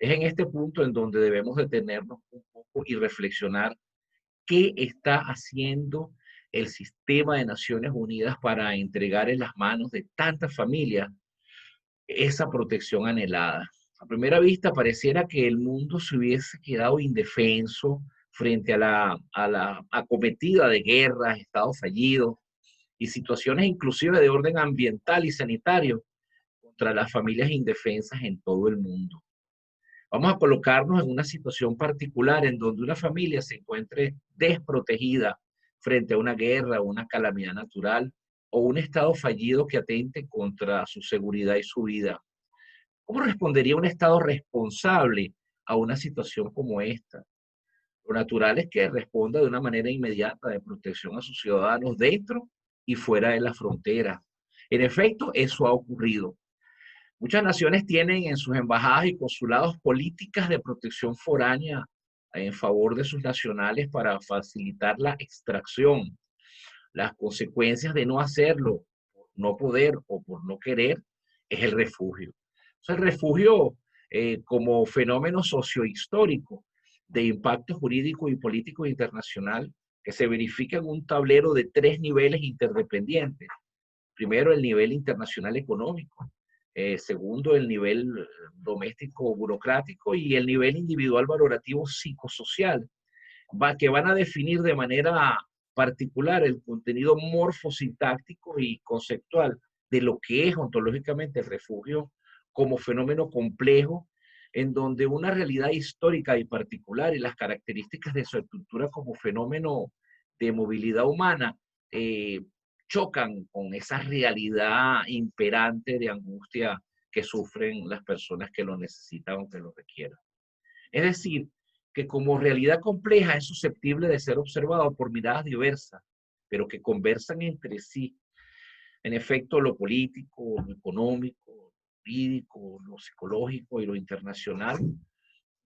Es en este punto en donde debemos detenernos un poco y reflexionar qué está haciendo el sistema de Naciones Unidas para entregar en las manos de tantas familias esa protección anhelada. A primera vista pareciera que el mundo se hubiese quedado indefenso frente a la acometida de guerras, estados fallidos y situaciones inclusive de orden ambiental y sanitario contra las familias indefensas en todo el mundo. Vamos a colocarnos en una situación particular en donde una familia se encuentre desprotegida frente a una guerra o una calamidad natural o un estado fallido que atente contra su seguridad y su vida. ¿Cómo respondería un Estado responsable a una situación como esta? Lo natural es que responda de una manera inmediata de protección a sus ciudadanos dentro y fuera de la frontera. En efecto, eso ha ocurrido. Muchas naciones tienen en sus embajadas y consulados políticas de protección foránea en favor de sus nacionales para facilitar la extracción. Las consecuencias de no hacerlo, por no poder o por no querer, es el refugio. O sea, el refugio como fenómeno sociohistórico de impacto jurídico y político internacional que se verifica en un tablero de tres niveles interdependientes. Primero, el nivel internacional económico. Segundo, el nivel doméstico burocrático y el nivel individual valorativo psicosocial, que van a definir de manera particular el contenido morfosintáctico y conceptual de lo que es ontológicamente el refugio como fenómeno complejo en donde una realidad histórica y particular y las características de su estructura como fenómeno de movilidad humana eh, chocan con esa realidad imperante de angustia que sufren las personas que lo necesitan o que lo requieran. Es decir, que como realidad compleja es susceptible de ser observado por miradas diversas, pero que conversan entre sí. En efecto, lo político, lo económico, lo jurídico, lo psicológico y lo internacional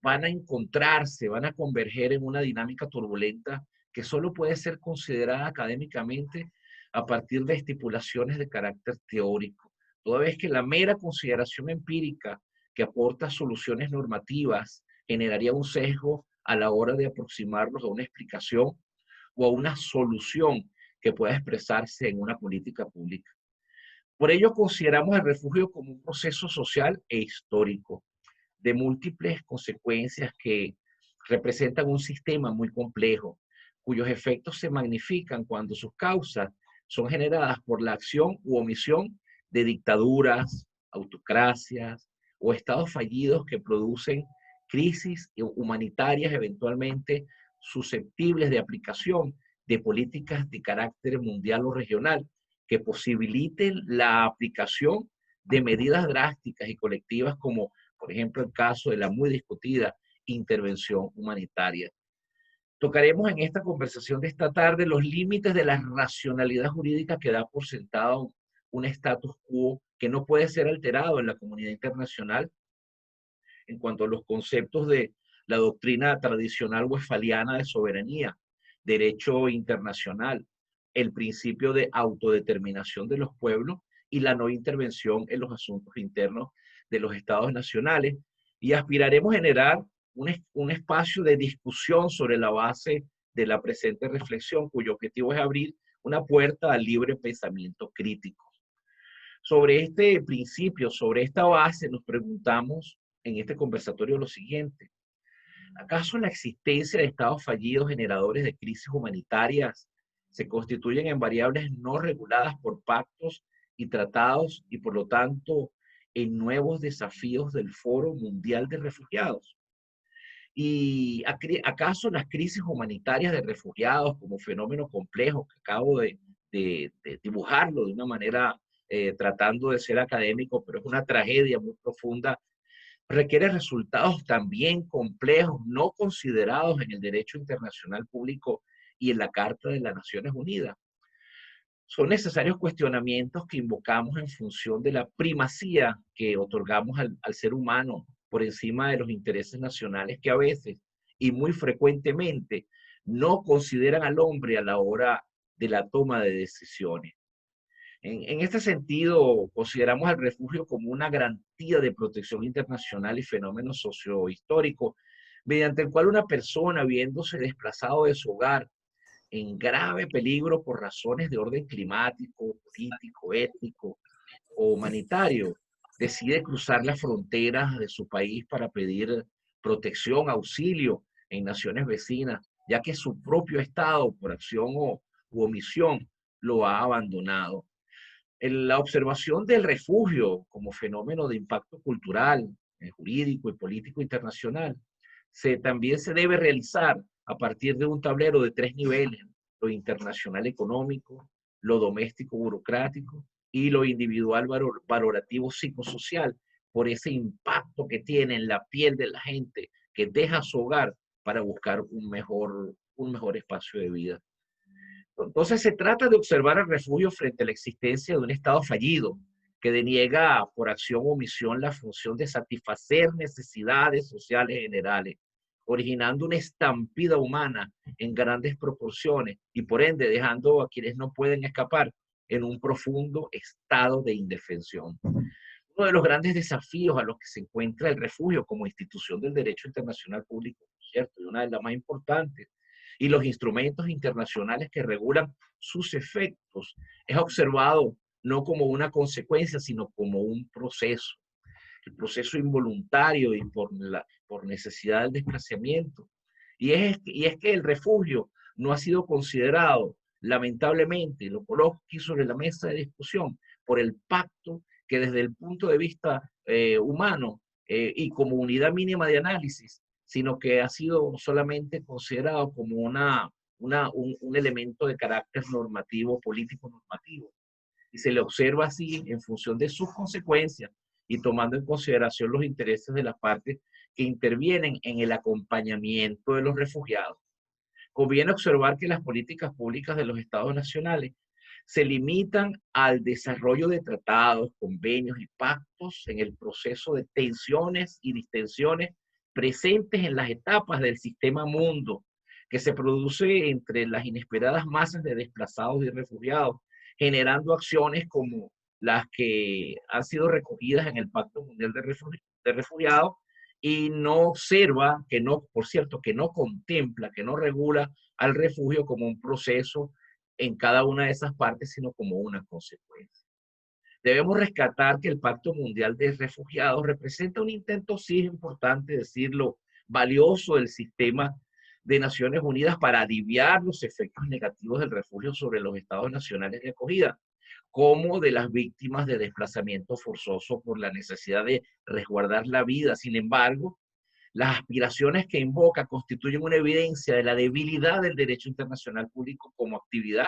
van a encontrarse, van a converger en una dinámica turbulenta que solo puede ser considerada académicamente a partir de estipulaciones de carácter teórico, toda vez que la mera consideración empírica que aporta soluciones normativas generaría un sesgo a la hora de aproximarnos a una explicación o a una solución que pueda expresarse en una política pública. Por ello consideramos el refugio como un proceso social e histórico de múltiples consecuencias que representan un sistema muy complejo, cuyos efectos se magnifican cuando sus causas son generadas por la acción u omisión de dictaduras, autocracias o estados fallidos que producen crisis humanitarias eventualmente susceptibles de aplicación de políticas de carácter mundial o regional que posibiliten la aplicación de medidas drásticas y colectivas como, por ejemplo, el caso de la muy discutida intervención humanitaria. Tocaremos en esta conversación de esta tarde los límites de la racionalidad jurídica que da por sentado un status quo que no puede ser alterado en la comunidad internacional en cuanto a los conceptos de la doctrina tradicional westfaliana de soberanía, derecho internacional, el principio de autodeterminación de los pueblos y la no intervención en los asuntos internos de los estados nacionales. Y aspiraremos a generar un espacio de discusión sobre la base de la presente reflexión, cuyo objetivo es abrir una puerta al libre pensamiento crítico. Sobre este principio, sobre esta base, nos preguntamos en este conversatorio lo siguiente: ¿acaso la existencia de estados fallidos generadores de crisis humanitarias se constituyen en variables no reguladas por pactos y tratados y por lo tanto en nuevos desafíos del Foro Mundial de Refugiados? ¿Y acaso las crisis humanitarias de refugiados como fenómeno complejo que acabo de dibujarlo de una manera tratando de ser académico, pero es una tragedia muy profunda, requiere resultados también complejos, no considerados en el derecho internacional público y en la Carta de las Naciones Unidas? Son necesarios cuestionamientos que invocamos en función de la primacía que otorgamos al ser humano por encima de los intereses nacionales que a veces y muy frecuentemente no consideran al hombre a la hora de la toma de decisiones. En este sentido, consideramos el refugio como una garantía de protección internacional y fenómeno sociohistórico, mediante el cual una persona, viéndose desplazado de su hogar, en grave peligro por razones de orden climático, político, étnico o humanitario, decide cruzar las fronteras de su país para pedir protección, auxilio en naciones vecinas, ya que su propio Estado, por acción u omisión, lo ha abandonado. En la observación del refugio como fenómeno de impacto cultural, jurídico y político internacional, también se debe realizar a partir de un tablero de tres niveles: lo internacional económico, lo doméstico burocrático y lo individual valorativo psicosocial, por ese impacto que tiene en la piel de la gente que deja su hogar para buscar un mejor espacio de vida. Entonces se trata de observar el refugio frente a la existencia de un Estado fallido que deniega por acción o omisión la función de satisfacer necesidades sociales generales, originando una estampida humana en grandes proporciones y por ende dejando a quienes no pueden escapar en un profundo estado de indefensión. Uno de los grandes desafíos a los que se encuentra el refugio como institución del derecho internacional público, ¿cierto? Y una de las más importantes, y los instrumentos internacionales que regulan sus efectos, es observado no como una consecuencia, sino como un proceso. El proceso involuntario y por necesidad del desplazamiento. Y es que el refugio no ha sido considerado, lamentablemente, lo coloco aquí sobre la mesa de discusión, por el pacto que desde el punto de vista humano y como unidad mínima de análisis, sino que ha sido solamente considerado como un elemento de carácter normativo, político normativo. Y se le observa así en función de sus consecuencias y tomando en consideración los intereses de las partes que intervienen en el acompañamiento de los refugiados. Conviene observar que las políticas públicas de los estados nacionales se limitan al desarrollo de tratados, convenios y pactos en el proceso de tensiones y distensiones presentes en las etapas del sistema mundo, que se produce entre las inesperadas masas de desplazados y refugiados, generando acciones como las que han sido recogidas en el Pacto Mundial de Refugiados, y no observa, que no, por cierto, que no contempla, que no regula al refugio como un proceso en cada una de esas partes, sino como una consecuencia. Debemos rescatar que el Pacto Mundial de Refugiados representa un intento, sí es importante decirlo, valioso del sistema de Naciones Unidas para aliviar los efectos negativos del refugio sobre los estados nacionales de acogida, como de las víctimas de desplazamiento forzoso por la necesidad de resguardar la vida. Sin embargo, las aspiraciones que invoca constituyen una evidencia de la debilidad del derecho internacional público como actividad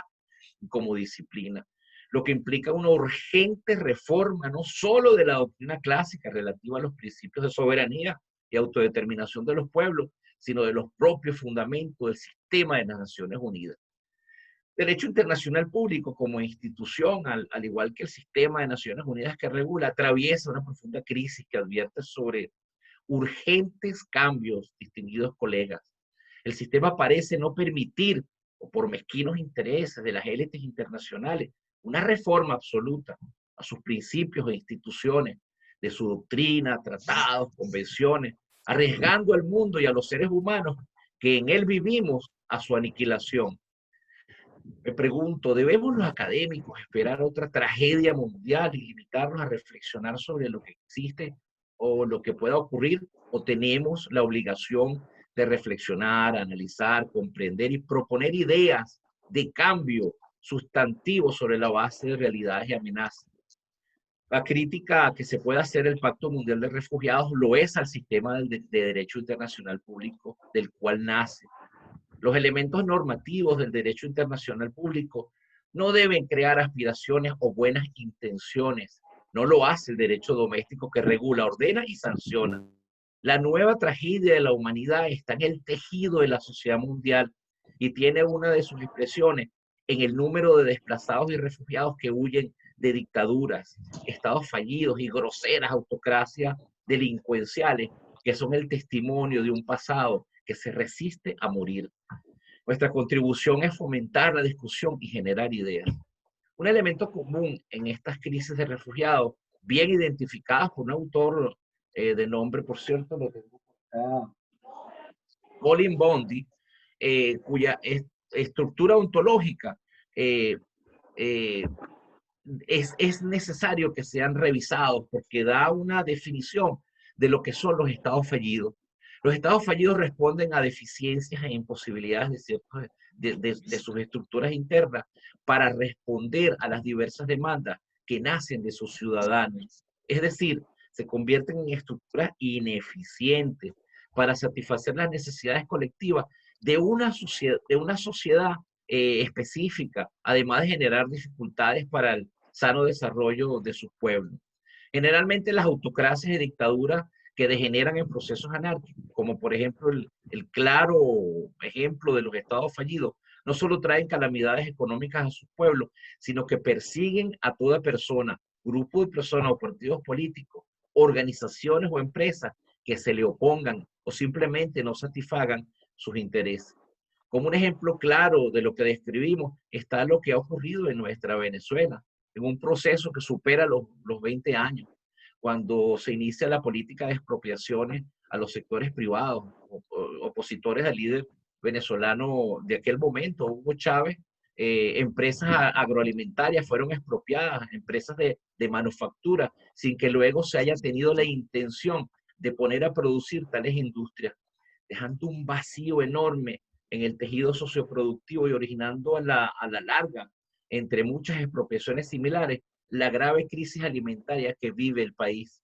y como disciplina, lo que implica una urgente reforma no solo de la doctrina clásica relativa a los principios de soberanía y autodeterminación de los pueblos, sino de los propios fundamentos del sistema de las Naciones Unidas. Derecho internacional público como institución, al igual que el sistema de Naciones Unidas que regula, atraviesa una profunda crisis que advierte sobre urgentes cambios, distinguidos colegas. El sistema parece no permitir, o por mezquinos intereses de las élites internacionales, una reforma absoluta a sus principios e instituciones, de su doctrina, tratados, convenciones, arriesgando al mundo y a los seres humanos que en él vivimos a su aniquilación. Me pregunto, ¿debemos los académicos esperar otra tragedia mundial y limitarnos a reflexionar sobre lo que existe o lo que pueda ocurrir? ¿O tenemos la obligación de reflexionar, analizar, comprender y proponer ideas de cambio sustantivo sobre la base de realidades y amenazas? La crítica que se puede hacer del Pacto Mundial de Refugiados lo es al sistema de derecho internacional público del cual nace. Los elementos normativos del derecho internacional público no deben crear aspiraciones o buenas intenciones. No lo hace el derecho doméstico que regula, ordena y sanciona. La nueva tragedia de la humanidad está en el tejido de la sociedad mundial y tiene una de sus expresiones en el número de desplazados y refugiados que huyen de dictaduras, estados fallidos y groseras autocracias delincuenciales que son el testimonio de un pasado que se resiste a morir. Nuestra contribución es fomentar la discusión y generar ideas. Un elemento común en estas crisis de refugiados, bien identificadas por un autor de nombre, por cierto, lo tengo por acá, Colin Bondi, cuya estructura ontológica eh, eh, es necesario que sean revisados porque da una definición de lo que son los estados fallidos. Los estados fallidos responden a deficiencias e imposibilidades de sus estructuras internas para responder a las diversas demandas que nacen de sus ciudadanos. Es decir, se convierten en estructuras ineficientes para satisfacer las necesidades colectivas de una sociedad específica, además de generar dificultades para el sano desarrollo de sus pueblos. Generalmente las autocracias y dictaduras que degeneran en procesos anárquicos, como por ejemplo el claro ejemplo de los estados fallidos, no solo traen calamidades económicas a sus pueblos, sino que persiguen a toda persona, grupo de personas o partidos políticos, organizaciones o empresas que se le opongan o simplemente no satisfagan sus intereses. Como un ejemplo claro de lo que describimos está lo que ha ocurrido en nuestra Venezuela, en un proceso que supera los 20 años, cuando se inicia la política de expropiaciones a los sectores privados, opositores al líder venezolano de aquel momento, Hugo Chávez. Empresas agroalimentarias fueron expropiadas, empresas de manufactura, sin que luego se haya tenido la intención de poner a producir tales industrias, dejando un vacío enorme en el tejido socioproductivo y originando a la larga, entre muchas expropiaciones similares, la grave crisis alimentaria que vive el país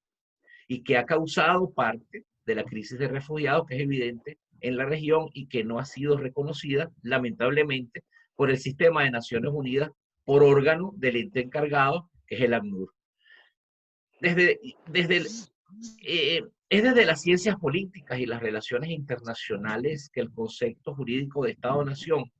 y que ha causado parte de la crisis de refugiados que es evidente en la región y que no ha sido reconocida, lamentablemente, por el sistema de Naciones Unidas, por órgano del ente encargado, que es el ACNUR. Desde, desde el, es desde las ciencias políticas y las relaciones internacionales que el concepto jurídico de Estado-Nación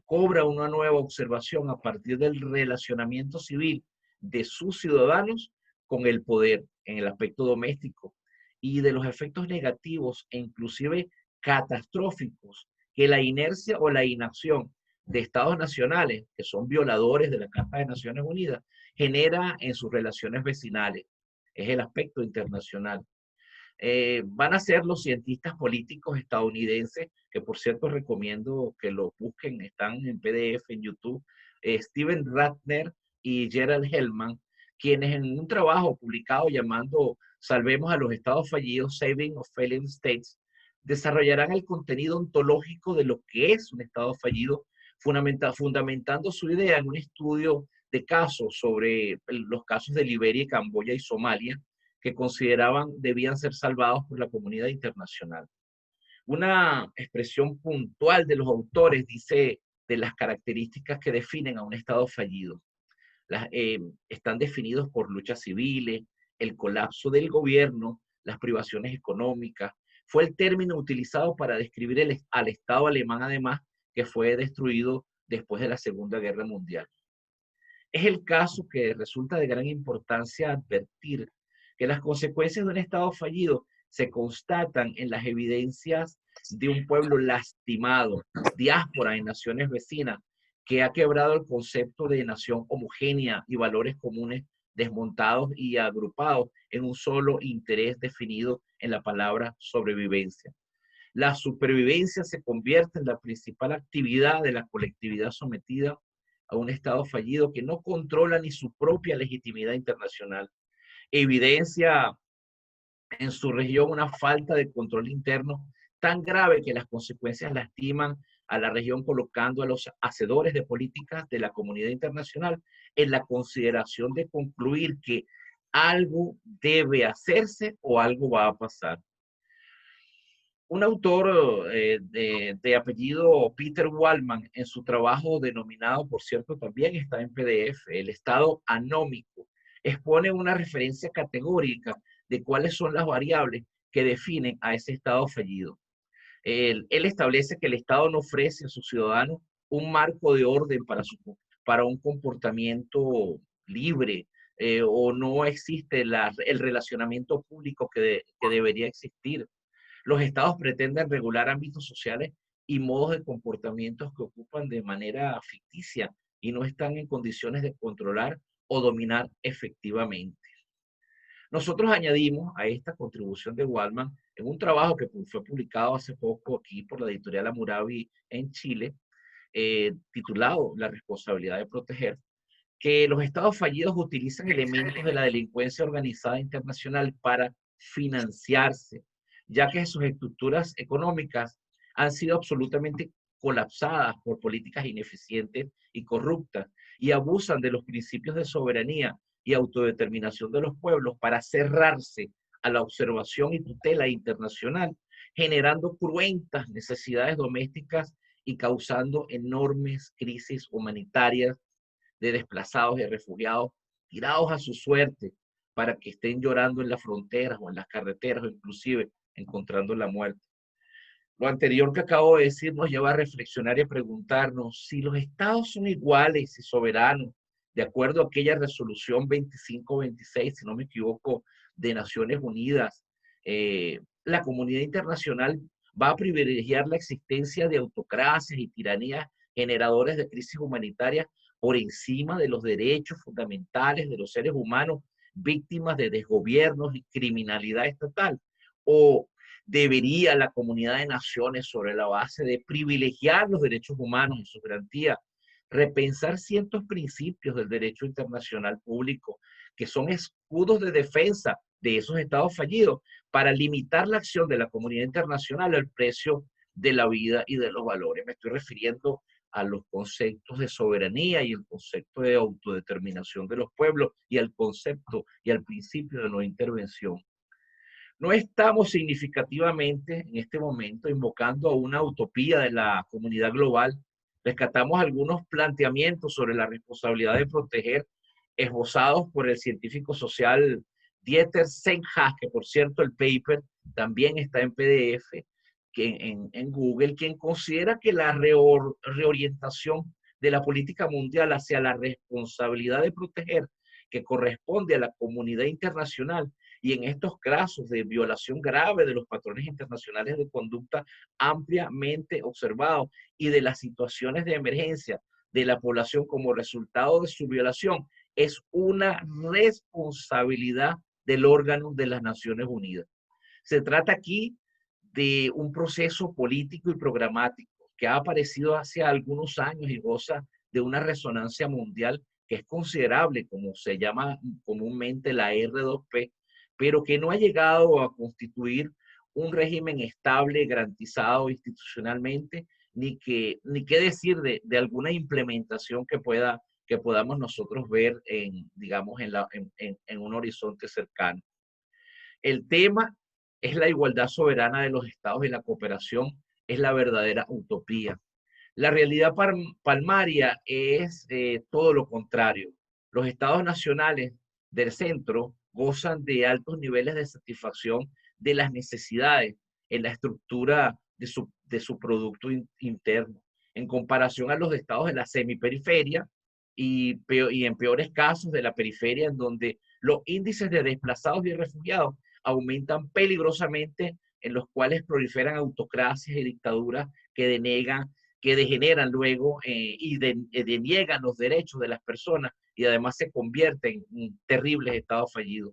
cobra una nueva observación a partir del relacionamiento civil de sus ciudadanos con el poder en el aspecto doméstico y de los efectos negativos e inclusive catastróficos que la inercia o la inacción de estados nacionales, que son violadores de la Carta de Naciones Unidas, genera en sus relaciones vecinales. Es el aspecto internacional. Van a ser los cientistas políticos estadounidenses, que por cierto recomiendo que lo busquen, están en PDF en YouTube, Steven Rattner y Gerald Hellman, quienes en un trabajo publicado llamando Salvemos a los Estados Fallidos, Saving of Failing States, desarrollarán el contenido ontológico de lo que es un Estado fallido, fundamentando su idea en un estudio de casos sobre los casos de Liberia, Camboya y Somalia, que consideraban debían ser salvados por la comunidad internacional. Una expresión puntual de los autores dice de las características que definen a un Estado fallido. Están definidos por luchas civiles, el colapso del gobierno, las privaciones económicas. Fue el término utilizado para describir al Estado alemán, además, que fue destruido después de la Segunda Guerra Mundial. Es el caso que resulta de gran importancia advertir que las consecuencias de un Estado fallido se constatan en las evidencias de un pueblo lastimado, diáspora en naciones vecinas, que ha quebrado el concepto de nación homogénea y valores comunes desmontados y agrupados en un solo interés definido en la palabra sobrevivencia. La supervivencia se convierte en la principal actividad de la colectividad sometida a un Estado fallido que no controla ni su propia legitimidad internacional. Evidencia en su región una falta de control interno tan grave que las consecuencias lastiman a la región, colocando a los hacedores de políticas de la comunidad internacional en la consideración de concluir que algo debe hacerse o algo va a pasar. Un autor de apellido Peter Wallman, en su trabajo denominado, por cierto, también está en PDF, El Estado Anómico, expone una referencia categórica de cuáles son las variables que definen a ese Estado fallido. Él establece que el Estado no ofrece a sus ciudadanos un marco de orden para un comportamiento libre, o no existe el relacionamiento público que debería existir. Los estados pretenden regular ámbitos sociales y modos de comportamientos que ocupan de manera ficticia y no están en condiciones de controlar o dominar efectivamente. Nosotros añadimos a esta contribución de Waldman en un trabajo que fue publicado hace poco aquí por la editorial Hammurabi en Chile, titulado La responsabilidad de proteger, que los estados fallidos utilizan elementos de la delincuencia organizada internacional para financiarse, ya que sus estructuras económicas han sido absolutamente colapsadas por políticas ineficientes y corruptas y abusan de los principios de soberanía y autodeterminación de los pueblos para cerrarse a la observación y tutela internacional, generando cruentas necesidades domésticas y causando enormes crisis humanitarias de desplazados y refugiados tirados a su suerte para que estén llorando en las fronteras o en las carreteras o inclusive encontrando la muerte. Lo anterior que acabo de decir nos lleva a reflexionar y a preguntarnos si los estados son iguales y soberanos, de acuerdo a aquella resolución 2526, si no me equivoco, de Naciones Unidas. La comunidad internacional va a privilegiar la existencia de autocracias y tiranías generadores de crisis humanitarias por encima de los derechos fundamentales de los seres humanos víctimas de desgobiernos y criminalidad estatal. O debería la comunidad de naciones, sobre la base de privilegiar los derechos humanos y su garantía, repensar ciertos principios del derecho internacional público que son escudos de defensa de esos estados fallidos para limitar la acción de la comunidad internacional al precio de la vida y de los valores. Me estoy refiriendo a los conceptos de soberanía y el concepto de autodeterminación de los pueblos y al concepto y al principio de no intervención. No estamos significativamente en este momento invocando a una utopía de la comunidad global. Rescatamos algunos planteamientos sobre la responsabilidad de proteger esbozados por el científico social Dieter Senja, que por cierto el paper también está en PDF en Google, quien considera que la reorientación de la política mundial hacia la responsabilidad de proteger que corresponde a la comunidad internacional y en estos casos de violación grave de los patrones internacionales de conducta ampliamente observados y de las situaciones de emergencia de la población como resultado de su violación, es una responsabilidad del órgano de las Naciones Unidas. Se trata aquí de un proceso político y programático que ha aparecido hace algunos años y goza de una resonancia mundial que es considerable, como se llama comúnmente la R2P, pero que no ha llegado a constituir un régimen estable, garantizado institucionalmente, ni qué decir de alguna implementación que podamos nosotros ver en, digamos, en un horizonte cercano. El tema es la igualdad soberana de los estados y la cooperación es la verdadera utopía. La realidad palmaria es todo lo contrario. Los estados nacionales del centro gozan de altos niveles de satisfacción de las necesidades en la estructura de su producto interno, en comparación a los estados de la semiperiferia y en peores casos de la periferia, en donde los índices de desplazados y refugiados aumentan peligrosamente, en los cuales proliferan autocracias y dictaduras que degeneran luego deniegan los derechos de las personas y además se convierten en terribles estados fallidos.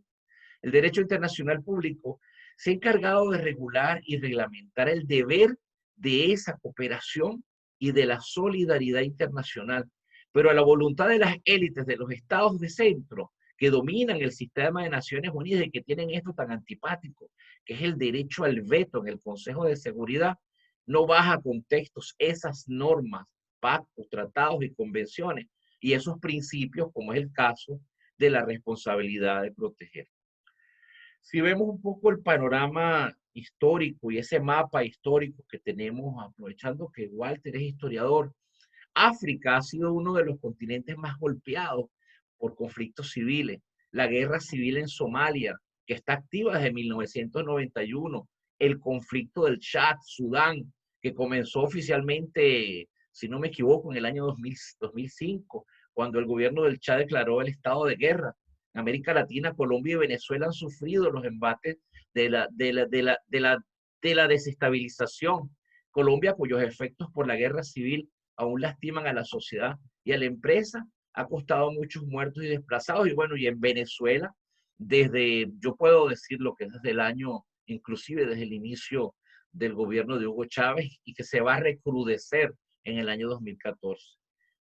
El derecho internacional público se ha encargado de regular y reglamentar el deber de esa cooperación y de la solidaridad internacional, pero a la voluntad de las élites de los estados de centro que dominan el sistema de Naciones Unidas y que tienen esto tan antipático, que es el derecho al veto en el Consejo de Seguridad, no baja con textos esas normas, pactos, tratados y convenciones y esos principios, como es el caso de la responsabilidad de proteger. Si vemos un poco el panorama histórico y ese mapa histórico que tenemos, aprovechando que Walter es historiador, África ha sido uno de los continentes más golpeados por conflictos civiles. La guerra civil en Somalia, que está activa desde 1991, el conflicto del Chad, Sudán, que comenzó oficialmente, si no me equivoco, en el año 2005, cuando el gobierno del Chad declaró el estado de guerra. En América Latina, Colombia y Venezuela han sufrido los embates de la desestabilización. Colombia, cuyos efectos por la guerra civil aún lastiman a la sociedad y a la empresa, ha costado muchos muertos y desplazados. Y bueno, y en Venezuela, yo puedo decir lo que es desde el año, inclusive desde el inicio del gobierno de Hugo Chávez, y que se va a recrudecer en el año 2014.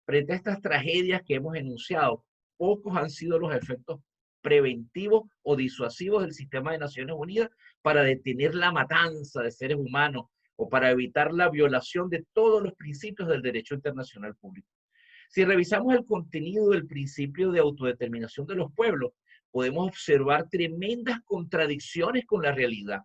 Frente a estas tragedias que hemos enunciado, pocos han sido los efectos preventivos o disuasivos del sistema de Naciones Unidas para detener la matanza de seres humanos o para evitar la violación de todos los principios del derecho internacional público. Si revisamos el contenido del principio de autodeterminación de los pueblos, podemos observar tremendas contradicciones con la realidad.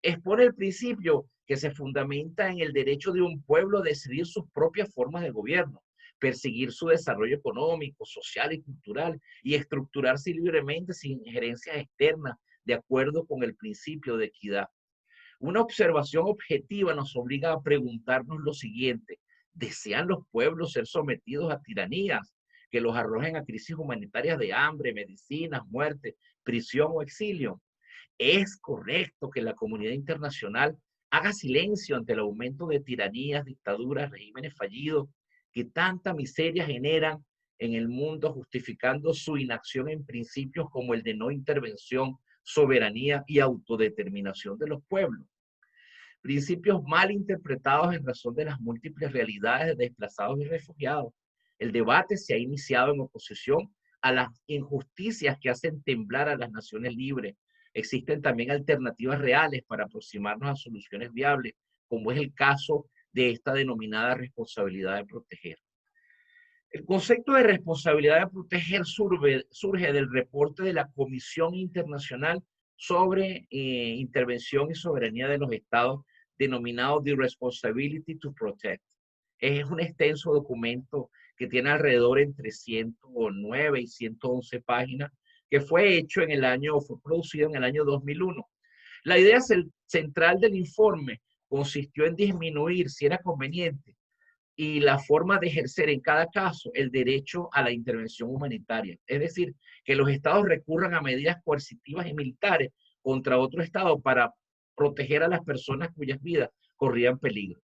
Expone el principio que se fundamenta en el derecho de un pueblo a decidir sus propias formas de gobierno, perseguir su desarrollo económico, social y cultural, y estructurarse libremente sin injerencias externas, de acuerdo con el principio de equidad. Una observación objetiva nos obliga a preguntarnos lo siguiente: ¿desean los pueblos ser sometidos a tiranías que los arrojen a crisis humanitarias de hambre, medicinas, muerte, prisión o exilio? ¿Es correcto que la comunidad internacional haga silencio ante el aumento de tiranías, dictaduras, regímenes fallidos que tanta miseria generan en el mundo, justificando su inacción en principios como el de no intervención, soberanía y autodeterminación de los pueblos? Principios mal interpretados en razón de las múltiples realidades de desplazados y refugiados. El debate se ha iniciado en oposición a las injusticias que hacen temblar a las naciones libres. Existen también alternativas reales para aproximarnos a soluciones viables, como es el caso de esta denominada responsabilidad de proteger. El concepto de responsabilidad de proteger surge del reporte de la Comisión Internacional sobre Intervención y Soberanía de los Estados, denominado The Responsibility to Protect. Es un extenso documento que tiene alrededor entre 109 y 111 páginas, que fue producido en el año 2001. La idea central del informe consistió en disminuir, si era conveniente, y la forma de ejercer en cada caso el derecho a la intervención humanitaria. Es decir, que los estados recurran a medidas coercitivas y militares contra otro estado para proteger a las personas cuyas vidas corrían peligro.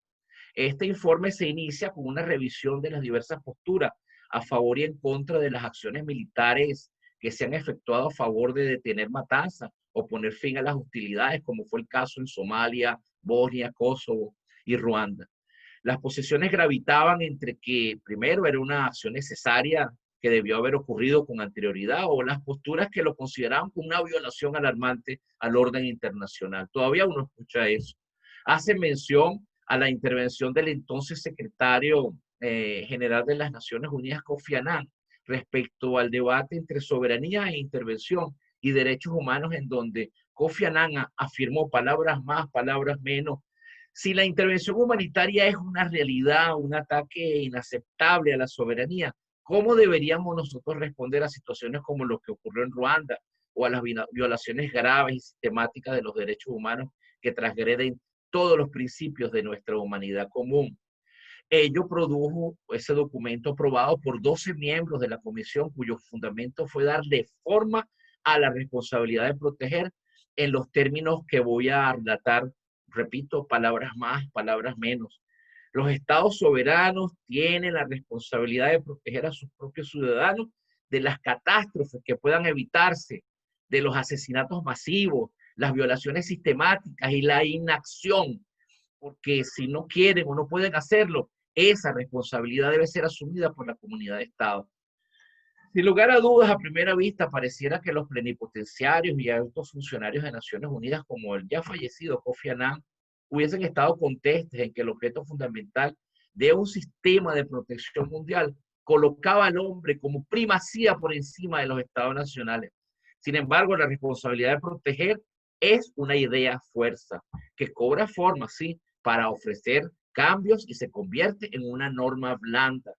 Este informe se inicia con una revisión de las diversas posturas a favor y en contra de las acciones militares que se han efectuado a favor de detener matanzas o poner fin a las hostilidades, como fue el caso en Somalia, Bosnia, Kosovo y Ruanda. Las posiciones gravitaban entre que, primero, era una acción necesaria que debió haber ocurrido con anterioridad, o las posturas que lo consideraban como una violación alarmante al orden internacional. Todavía uno escucha eso. Hace mención a la intervención del entonces secretario general de las Naciones Unidas, Kofi Annan, respecto al debate entre soberanía e intervención y derechos humanos, en donde Kofi Annan afirmó, palabras más, palabras menos: si la intervención humanitaria es una realidad, un ataque inaceptable a la soberanía, ¿cómo deberíamos nosotros responder a situaciones como lo que ocurrió en Ruanda o a las violaciones graves y sistemáticas de los derechos humanos que transgreden todos los principios de nuestra humanidad común? Ello produjo ese documento aprobado por 12 miembros de la comisión, cuyo fundamento fue darle forma a la responsabilidad de proteger en los términos que voy a relatar. Repito, palabras más, palabras menos. Los estados soberanos tienen la responsabilidad de proteger a sus propios ciudadanos de las catástrofes que puedan evitarse, de los asesinatos masivos, las violaciones sistemáticas y la inacción, porque si no quieren o no pueden hacerlo, esa responsabilidad debe ser asumida por la comunidad de estados. Sin lugar a dudas, a primera vista, pareciera que los plenipotenciarios y altos funcionarios de Naciones Unidas, como el ya fallecido Kofi Annan, hubiesen estado contestes en que el objeto fundamental de un sistema de protección mundial colocaba al hombre como primacía por encima de los estados nacionales. Sin embargo, la responsabilidad de proteger es una idea fuerza que cobra forma, sí, para ofrecer cambios y se convierte en una norma blanda,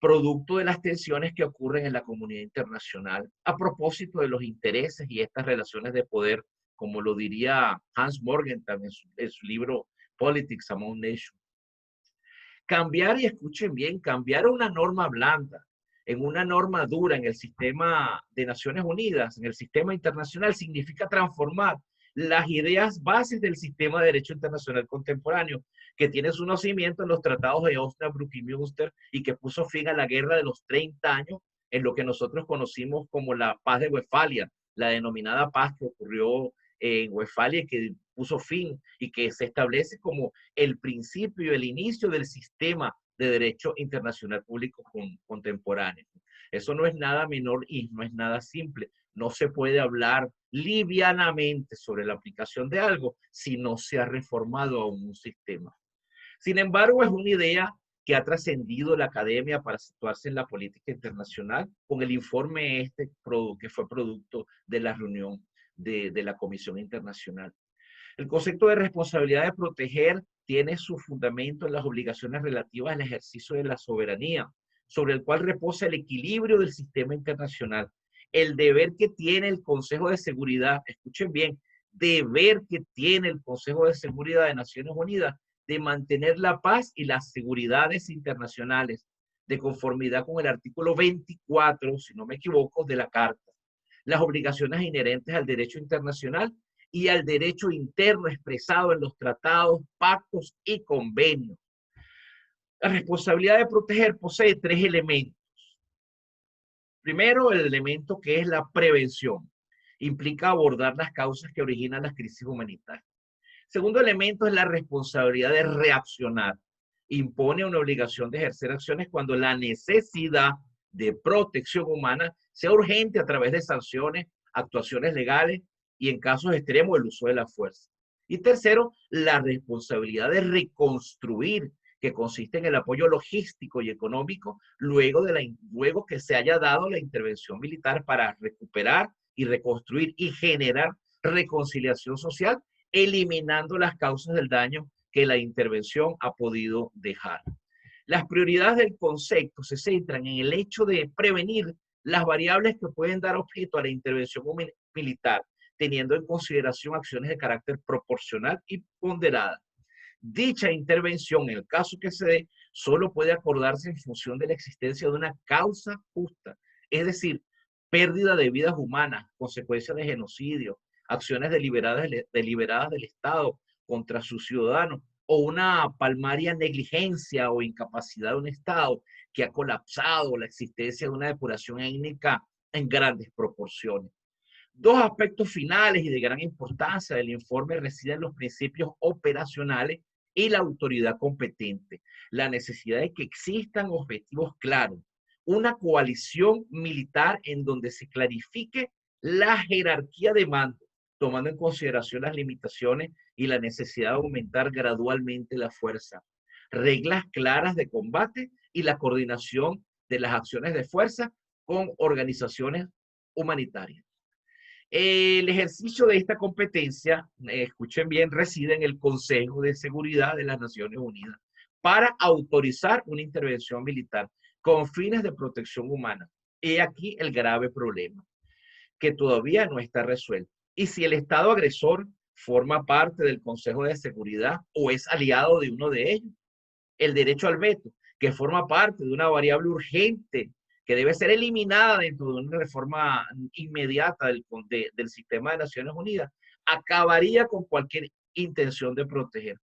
producto de las tensiones que ocurren en la comunidad internacional a propósito de los intereses y estas relaciones de poder, como lo diría Hans Morgenthau en su libro Politics Among Nations. Cambiar, y escuchen bien, cambiar una norma blanda en una norma dura en el sistema de Naciones Unidas, en el sistema internacional, significa transformar las ideas bases del sistema de derecho internacional contemporáneo, que tiene su nacimiento en los tratados de Osnabrück y Münster y que puso fin a la guerra de los 30 años en lo que nosotros conocimos como la paz de Westfalia, la denominada paz que ocurrió en Westfalia, que puso fin y que se establece como el principio, el inicio del sistema de derecho internacional público contemporáneo. Eso no es nada menor y no es nada simple. No se puede hablar livianamente sobre la aplicación de algo si no se ha reformado aún un sistema. Sin embargo, es una idea que ha trascendido la academia para situarse en la política internacional con el informe que fue producto de la reunión de la Comisión Internacional. El concepto de responsabilidad de proteger tiene su fundamento en las obligaciones relativas al ejercicio de la soberanía, sobre el cual reposa el equilibrio del sistema internacional. El deber que tiene el Consejo de Seguridad, escuchen bien, deber que tiene el Consejo de Seguridad de Naciones Unidas de mantener la paz y las seguridades internacionales de conformidad con el artículo 24, si no me equivoco, de la Carta. Las obligaciones inherentes al derecho internacional y al derecho interno expresado en los tratados, pactos y convenios. La responsabilidad de proteger posee tres elementos. Primero, el elemento que es la prevención. Implica abordar las causas que originan las crisis humanitarias. Segundo elemento es la responsabilidad de reaccionar. Impone una obligación de ejercer acciones cuando la necesidad de protección humana sea urgente a través de sanciones, actuaciones legales y en casos extremos el uso de la fuerza. Y tercero, la responsabilidad de reconstruir, que consiste en el apoyo logístico y económico luego que se haya dado la intervención militar para recuperar y reconstruir y generar reconciliación social, eliminando las causas del daño que la intervención ha podido dejar. Las prioridades del concepto se centran en el hecho de prevenir las variables que pueden dar objeto a la intervención militar, teniendo en consideración acciones de carácter proporcional y ponderada. Dicha intervención, en el caso que se dé, solo puede acordarse en función de la existencia de una causa justa, es decir, pérdida de vidas humanas, consecuencia de genocidio, acciones deliberadas del Estado contra sus ciudadanos o una palmaria negligencia o incapacidad de un Estado que ha colapsado la existencia de una depuración étnica en grandes proporciones. Dos aspectos finales y de gran importancia del informe residen los principios operacionales y la autoridad competente. La necesidad de que existan objetivos claros, una coalición militar en donde se clarifique la jerarquía de mando, tomando en consideración las limitaciones y la necesidad de aumentar gradualmente la fuerza. Reglas claras de combate y la coordinación de las acciones de fuerza con organizaciones humanitarias. El ejercicio de esta competencia, escuchen bien, reside en el Consejo de Seguridad de las Naciones Unidas para autorizar una intervención militar con fines de protección humana. He aquí el grave problema, que todavía no está resuelto. Y si el Estado agresor forma parte del Consejo de Seguridad o es aliado de uno de ellos, el derecho al veto, que forma parte de una variable urgente que debe ser eliminada dentro de una reforma inmediata del sistema de Naciones Unidas, acabaría con cualquier intención de proteger.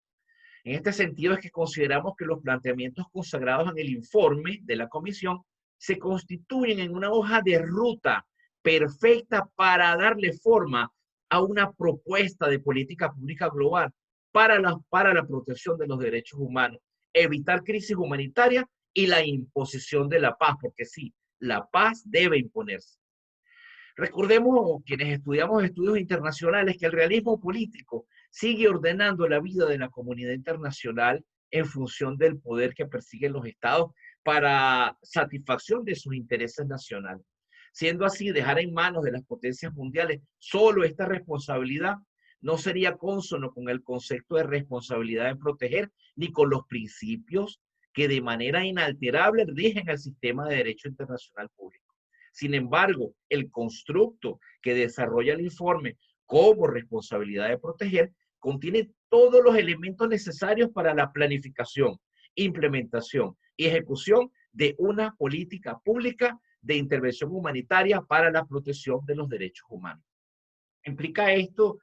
En este sentido es que consideramos que los planteamientos consagrados en el informe de la Comisión se constituyen en una hoja de ruta perfecta para darle forma a una propuesta de política pública global para la protección de los derechos humanos, evitar crisis humanitarias y la imposición de la paz, porque sí, la paz debe imponerse. Recordemos, quienes estudiamos estudios internacionales, que el realismo político sigue ordenando la vida de la comunidad internacional en función del poder que persiguen los estados para satisfacción de sus intereses nacionales. Siendo así, dejar en manos de las potencias mundiales solo esta responsabilidad no sería cónsono con el concepto de responsabilidad de proteger ni con los principios que de manera inalterable rigen el sistema de derecho internacional público. Sin embargo, el constructo que desarrolla el informe como responsabilidad de proteger contiene todos los elementos necesarios para la planificación, implementación y ejecución de una política pública de intervención humanitaria para la protección de los derechos humanos. Implica esto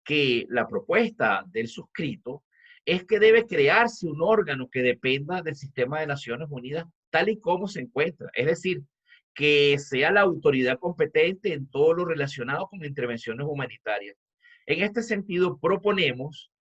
que la propuesta del suscrito es que debe crearse un órgano que dependa del sistema de Naciones Unidas tal y como se encuentra. Es decir, que sea la autoridad competente en todo lo relacionado con intervenciones humanitarias. En este sentido, proponemos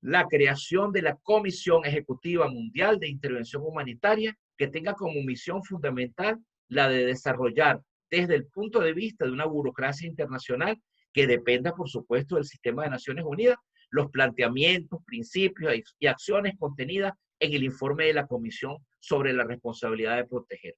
la creación de la Comisión Ejecutiva Mundial de Intervención Humanitaria, que tenga como misión fundamental la de desarrollar desde el punto de vista de una burocracia internacional que dependa, por supuesto, del sistema de Naciones Unidas, los planteamientos, principios y acciones contenidas en el informe de la Comisión sobre la responsabilidad de proteger.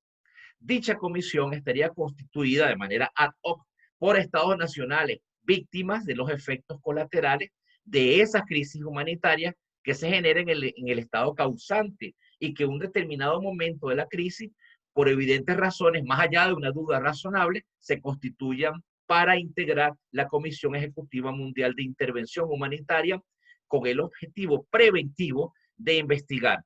Dicha comisión estaría constituida de manera ad hoc por estados nacionales víctimas de los efectos colaterales de esas crisis humanitarias que se generan en el estado causante y que en un determinado momento de la crisis, por evidentes razones, más allá de una duda razonable, se constituyan para integrar la Comisión Ejecutiva Mundial de Intervención Humanitaria con el objetivo preventivo de investigar,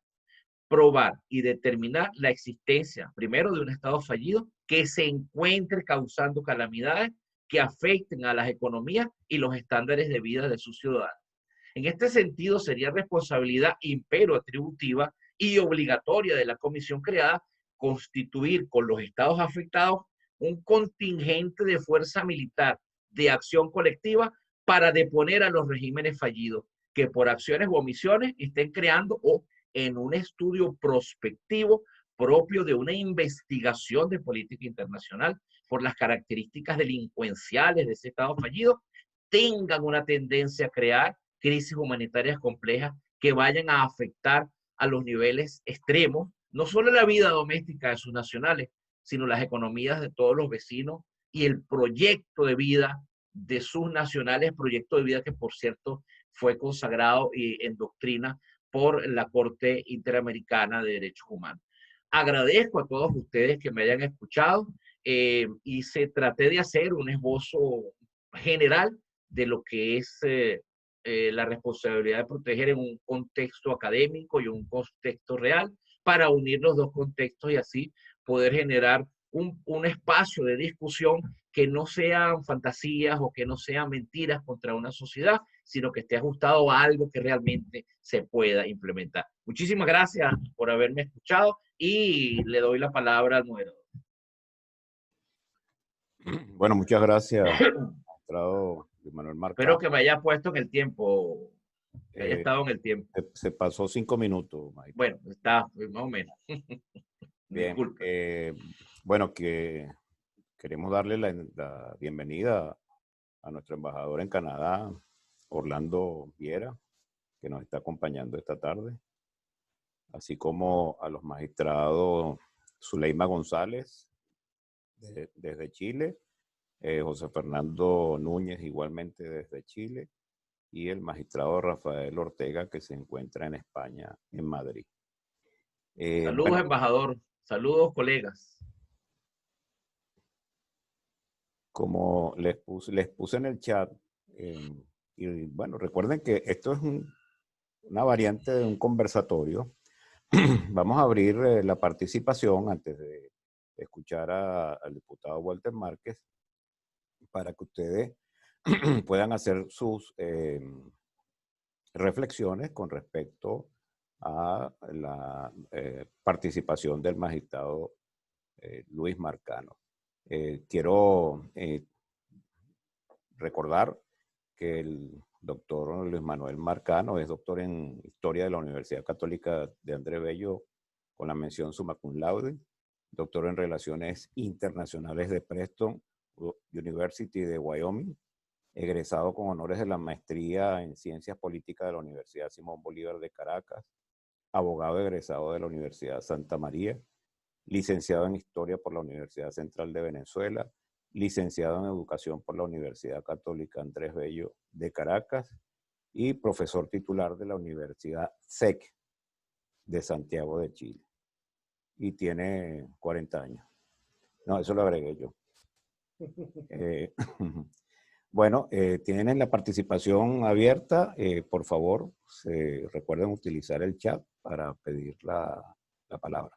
probar y determinar la existencia, primero, de un Estado fallido que se encuentre causando calamidades que afecten a las economías y los estándares de vida de sus ciudadanos. En este sentido, sería responsabilidad impero atributiva y obligatoria de la comisión creada constituir con los estados afectados un contingente de fuerza militar de acción colectiva para deponer a los regímenes fallidos que por acciones u omisiones estén creando o en un estudio prospectivo propio de una investigación de política internacional por las características delincuenciales de ese Estado fallido, tengan una tendencia a crear crisis humanitarias complejas que vayan a afectar a los niveles extremos, no solo la vida doméstica de sus nacionales, sino las economías de todos los vecinos y el proyecto de vida de sus nacionales, proyecto de vida que, por cierto, fue consagrado en doctrina por la Corte Interamericana de Derechos Humanos. Agradezco a todos ustedes que me hayan escuchado y se traté de hacer un esbozo general de lo que es la responsabilidad de proteger en un contexto académico y un contexto real para unir los dos contextos y así poder generar un espacio de discusión que no sean fantasías o que no sean mentiras contra una sociedad, sino que esté ajustado a algo que realmente se pueda implementar. Muchísimas gracias por haberme escuchado y le doy la palabra al moderador. Bueno, muchas gracias, magistrado Luis Manuel Marcano. Espero que me haya puesto en el tiempo, que haya estado en el tiempo. Se pasó 5 minutos, magistrado. Bueno, está más o menos. Bien, bueno, que queremos darle la bienvenida a nuestro embajador en Canadá, Orlando Viera, que nos está acompañando esta tarde, así como a los magistrados Zuleima González, desde Chile, José Fernando Núñez, igualmente desde Chile, y el magistrado Rafael Ortega, que se encuentra en España, en Madrid. Saludos, bueno, embajador. Saludos, colegas. Como les puse en el chat, y bueno, recuerden que esto es una variante de un conversatorio. Vamos a abrir la participación antes de escuchar al diputado Walter Márquez para que ustedes puedan hacer sus reflexiones con respecto a la participación del magistrado Luis Marcano. Quiero recordar que el doctor Luis Manuel Marcano es doctor en Historia de la Universidad Católica de Andrés Bello con la mención summa cum laude, doctor en Relaciones Internacionales de Preston University de Wyoming, egresado con honores de la maestría en Ciencias Políticas de la Universidad Simón Bolívar de Caracas, abogado egresado de la Universidad Santa María, licenciado en Historia por la Universidad Central de Venezuela, licenciado en Educación por la Universidad Católica Andrés Bello de Caracas y profesor titular de la Universidad SEC de Santiago de Chile. Y tiene 40 años. No, eso lo agregué yo. Bueno, tienen la participación abierta. Por favor, recuerden utilizar el chat para pedir la palabra.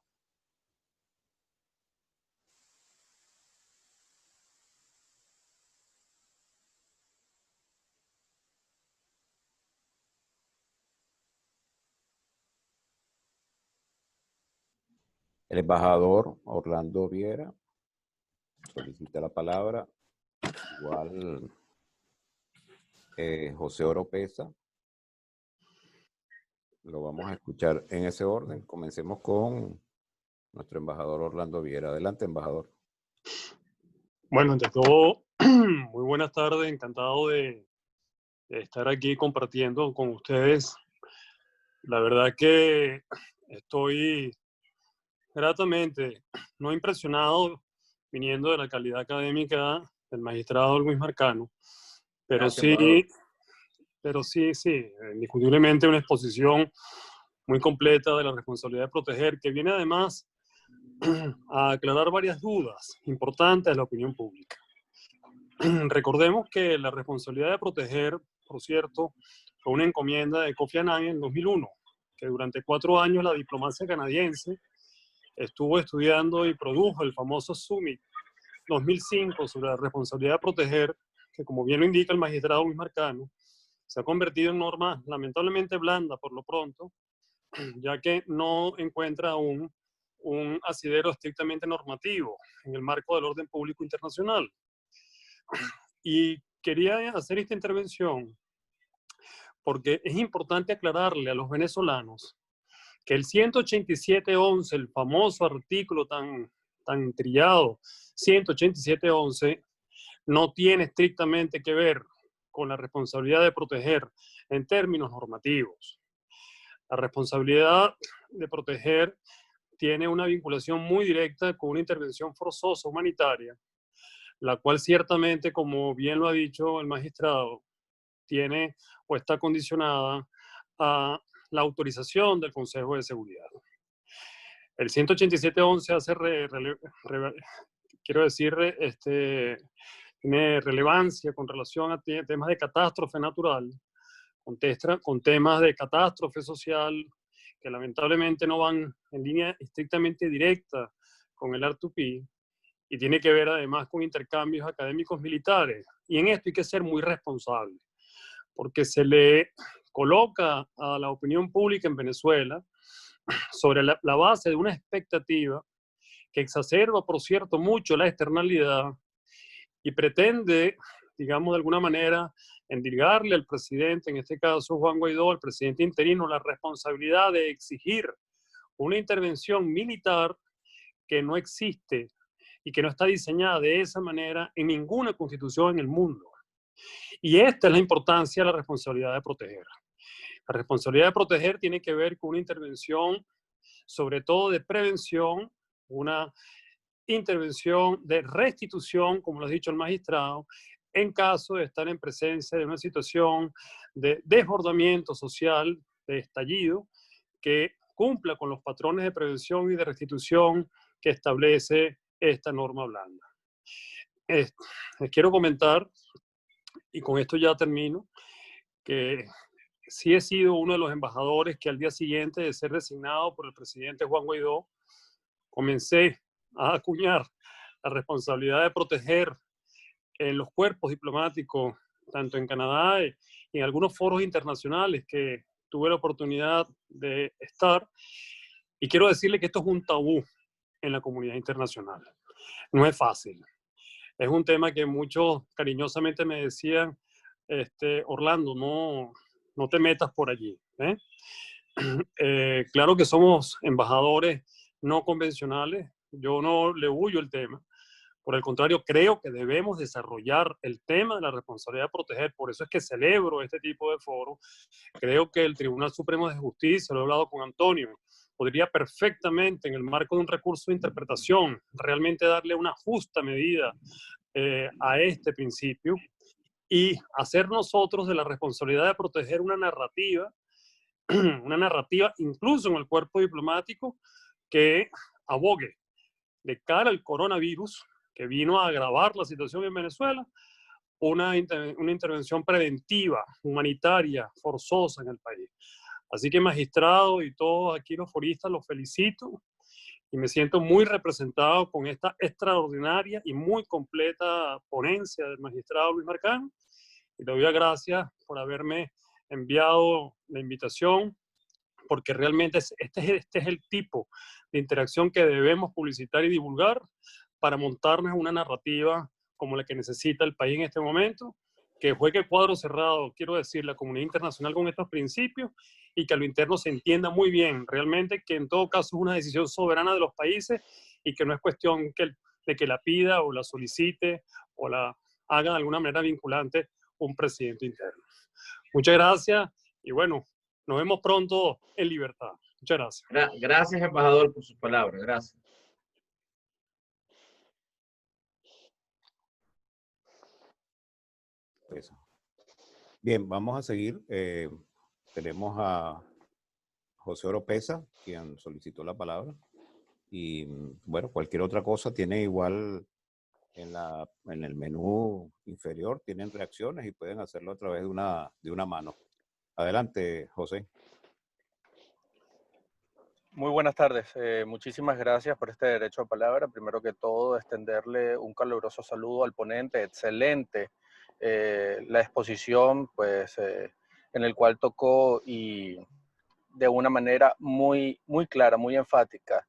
El embajador Orlando Viera solicita la palabra. Igual José Oropesa. Lo vamos a escuchar en ese orden. Comencemos con nuestro embajador Orlando Viera. Adelante, embajador. Bueno, ante todo, muy buenas tardes. Encantado de estar aquí compartiendo con ustedes. La verdad que estoy gratamente, no impresionado, viniendo de la calidad académica del magistrado Luis Marcano, pero Gracias, sí, embajador. indiscutiblemente una exposición muy completa de la responsabilidad de proteger, que viene además a aclarar varias dudas importantes de la opinión pública. Recordemos que la responsabilidad de proteger, por cierto, fue una encomienda de Kofi Annan en 2001, que durante 4 años la diplomacia canadiense estuvo estudiando y produjo el famoso Summit 2005 sobre la responsabilidad de proteger, que como bien lo indica el magistrado Luis Marcano, se ha convertido en norma lamentablemente blanda por lo pronto, ya que no encuentra aún un asidero estrictamente normativo en el marco del orden público internacional. Y quería hacer esta intervención porque es importante aclararle a los venezolanos que el 187.11, el famoso artículo tan trillado, 187.11, no tiene estrictamente que ver con la responsabilidad de proteger en términos normativos. La responsabilidad de proteger tiene una vinculación muy directa con una intervención forzosa humanitaria, la cual ciertamente, como bien lo ha dicho el magistrado, tiene o está condicionada a la autorización del Consejo de Seguridad. El 187.11 hace, quiero decir, tiene relevancia con relación a temas de catástrofe natural, con temas de catástrofe social, que lamentablemente no van en línea estrictamente directa con el R2P, y tiene que ver además con intercambios académicos militares. Y en esto hay que ser muy responsable, porque se le coloca a la opinión pública en Venezuela sobre la base de una expectativa que exacerba, por cierto, mucho la externalidad y pretende, digamos, de alguna manera, endilgarle al presidente, en este caso Juan Guaidó, al presidente interino, la responsabilidad de exigir una intervención militar que no existe y que no está diseñada de esa manera en ninguna constitución en el mundo. Y esta es la importancia de la responsabilidad de proteger. La responsabilidad de proteger tiene que ver con una intervención, sobre todo de prevención, una intervención de restitución, como lo ha dicho el magistrado, en caso de estar en presencia de una situación de desbordamiento social, de estallido, que cumpla con los patrones de prevención y de restitución que establece esta norma blanda. Les quiero comentar, y con esto ya termino, que sí he sido uno de los embajadores que al día siguiente de ser designado por el presidente Juan Guaidó, comencé a acuñar la responsabilidad de proteger en los cuerpos diplomáticos, tanto en Canadá y en algunos foros internacionales que tuve la oportunidad de estar. Y quiero decirle que esto es un tabú en la comunidad internacional. No es fácil. Es un tema que muchos cariñosamente me decían, Orlando, no te metas por allí. Claro que somos embajadores no convencionales. Yo no le huyo el tema. Por el contrario, creo que debemos desarrollar el tema de la responsabilidad de proteger. Por eso es que celebro este tipo de foros. Creo que el Tribunal Supremo de Justicia, lo he hablado con Antonio, podría perfectamente, en el marco de un recurso de interpretación, realmente darle una justa medida a este principio y hacer nosotros de la responsabilidad de proteger una narrativa incluso en el cuerpo diplomático, que abogue de cara al coronavirus, que vino a agravar la situación en Venezuela, una intervención preventiva, humanitaria, forzosa en el país. Así que, magistrado y todos aquí los foristas, los felicito y me siento muy representado con esta extraordinaria y muy completa ponencia del magistrado Luis Marcano. Y le doy las gracias por haberme enviado la invitación porque realmente este es el tipo de interacción que debemos publicitar y divulgar para montarnos una narrativa como la que necesita el país en este momento, que juegue cuadro cerrado, quiero decir, la comunidad internacional con estos principios y que a lo interno se entienda muy bien, realmente que en todo caso es una decisión soberana de los países y que no es cuestión de que la pida o la solicite o la haga de alguna manera vinculante un presidente interno. Muchas gracias y bueno, nos vemos pronto en libertad. Muchas gracias. Gracias, embajador, por sus palabras. Gracias. Eso. Bien, vamos a seguir. Tenemos a José Oropesa, quien solicitó la palabra. Y bueno, cualquier otra cosa tiene igual en el menú inferior, tienen reacciones y pueden hacerlo a través de una mano. Adelante, José. Muy buenas tardes. Muchísimas gracias por este derecho a palabra. Primero que todo, extenderle un caluroso saludo al ponente. Excelente la exposición, pues, en el cual tocó y de una manera muy, muy clara, muy enfática,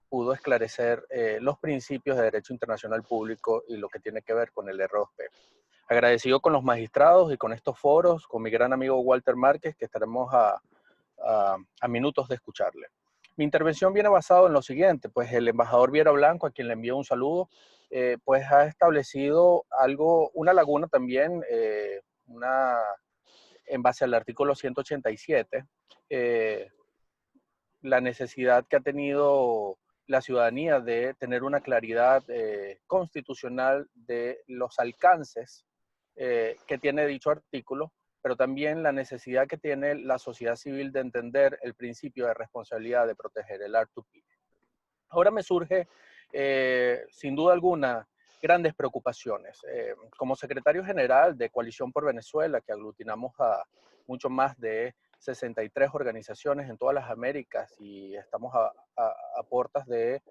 pudo esclarecer los principios de derecho internacional público y lo que tiene que ver con el ROSP. Agradecido con los magistrados y con estos foros, con mi gran amigo Walter Márquez, que estaremos a minutos de escucharle. Mi intervención viene basado en lo siguiente, pues el embajador Viera Blanco, a quien le envío un saludo, pues ha establecido una laguna también, en base al artículo 187, la necesidad que ha tenido la ciudadanía de tener una claridad constitucional de los alcances que tiene dicho artículo, pero también la necesidad que tiene la sociedad civil de entender el principio de responsabilidad de proteger el R2P. Ahora me surge, sin duda alguna, grandes preocupaciones. Como secretario general de Coalición por Venezuela, que aglutinamos a mucho más de 63 organizaciones en todas las Américas y estamos a puertas de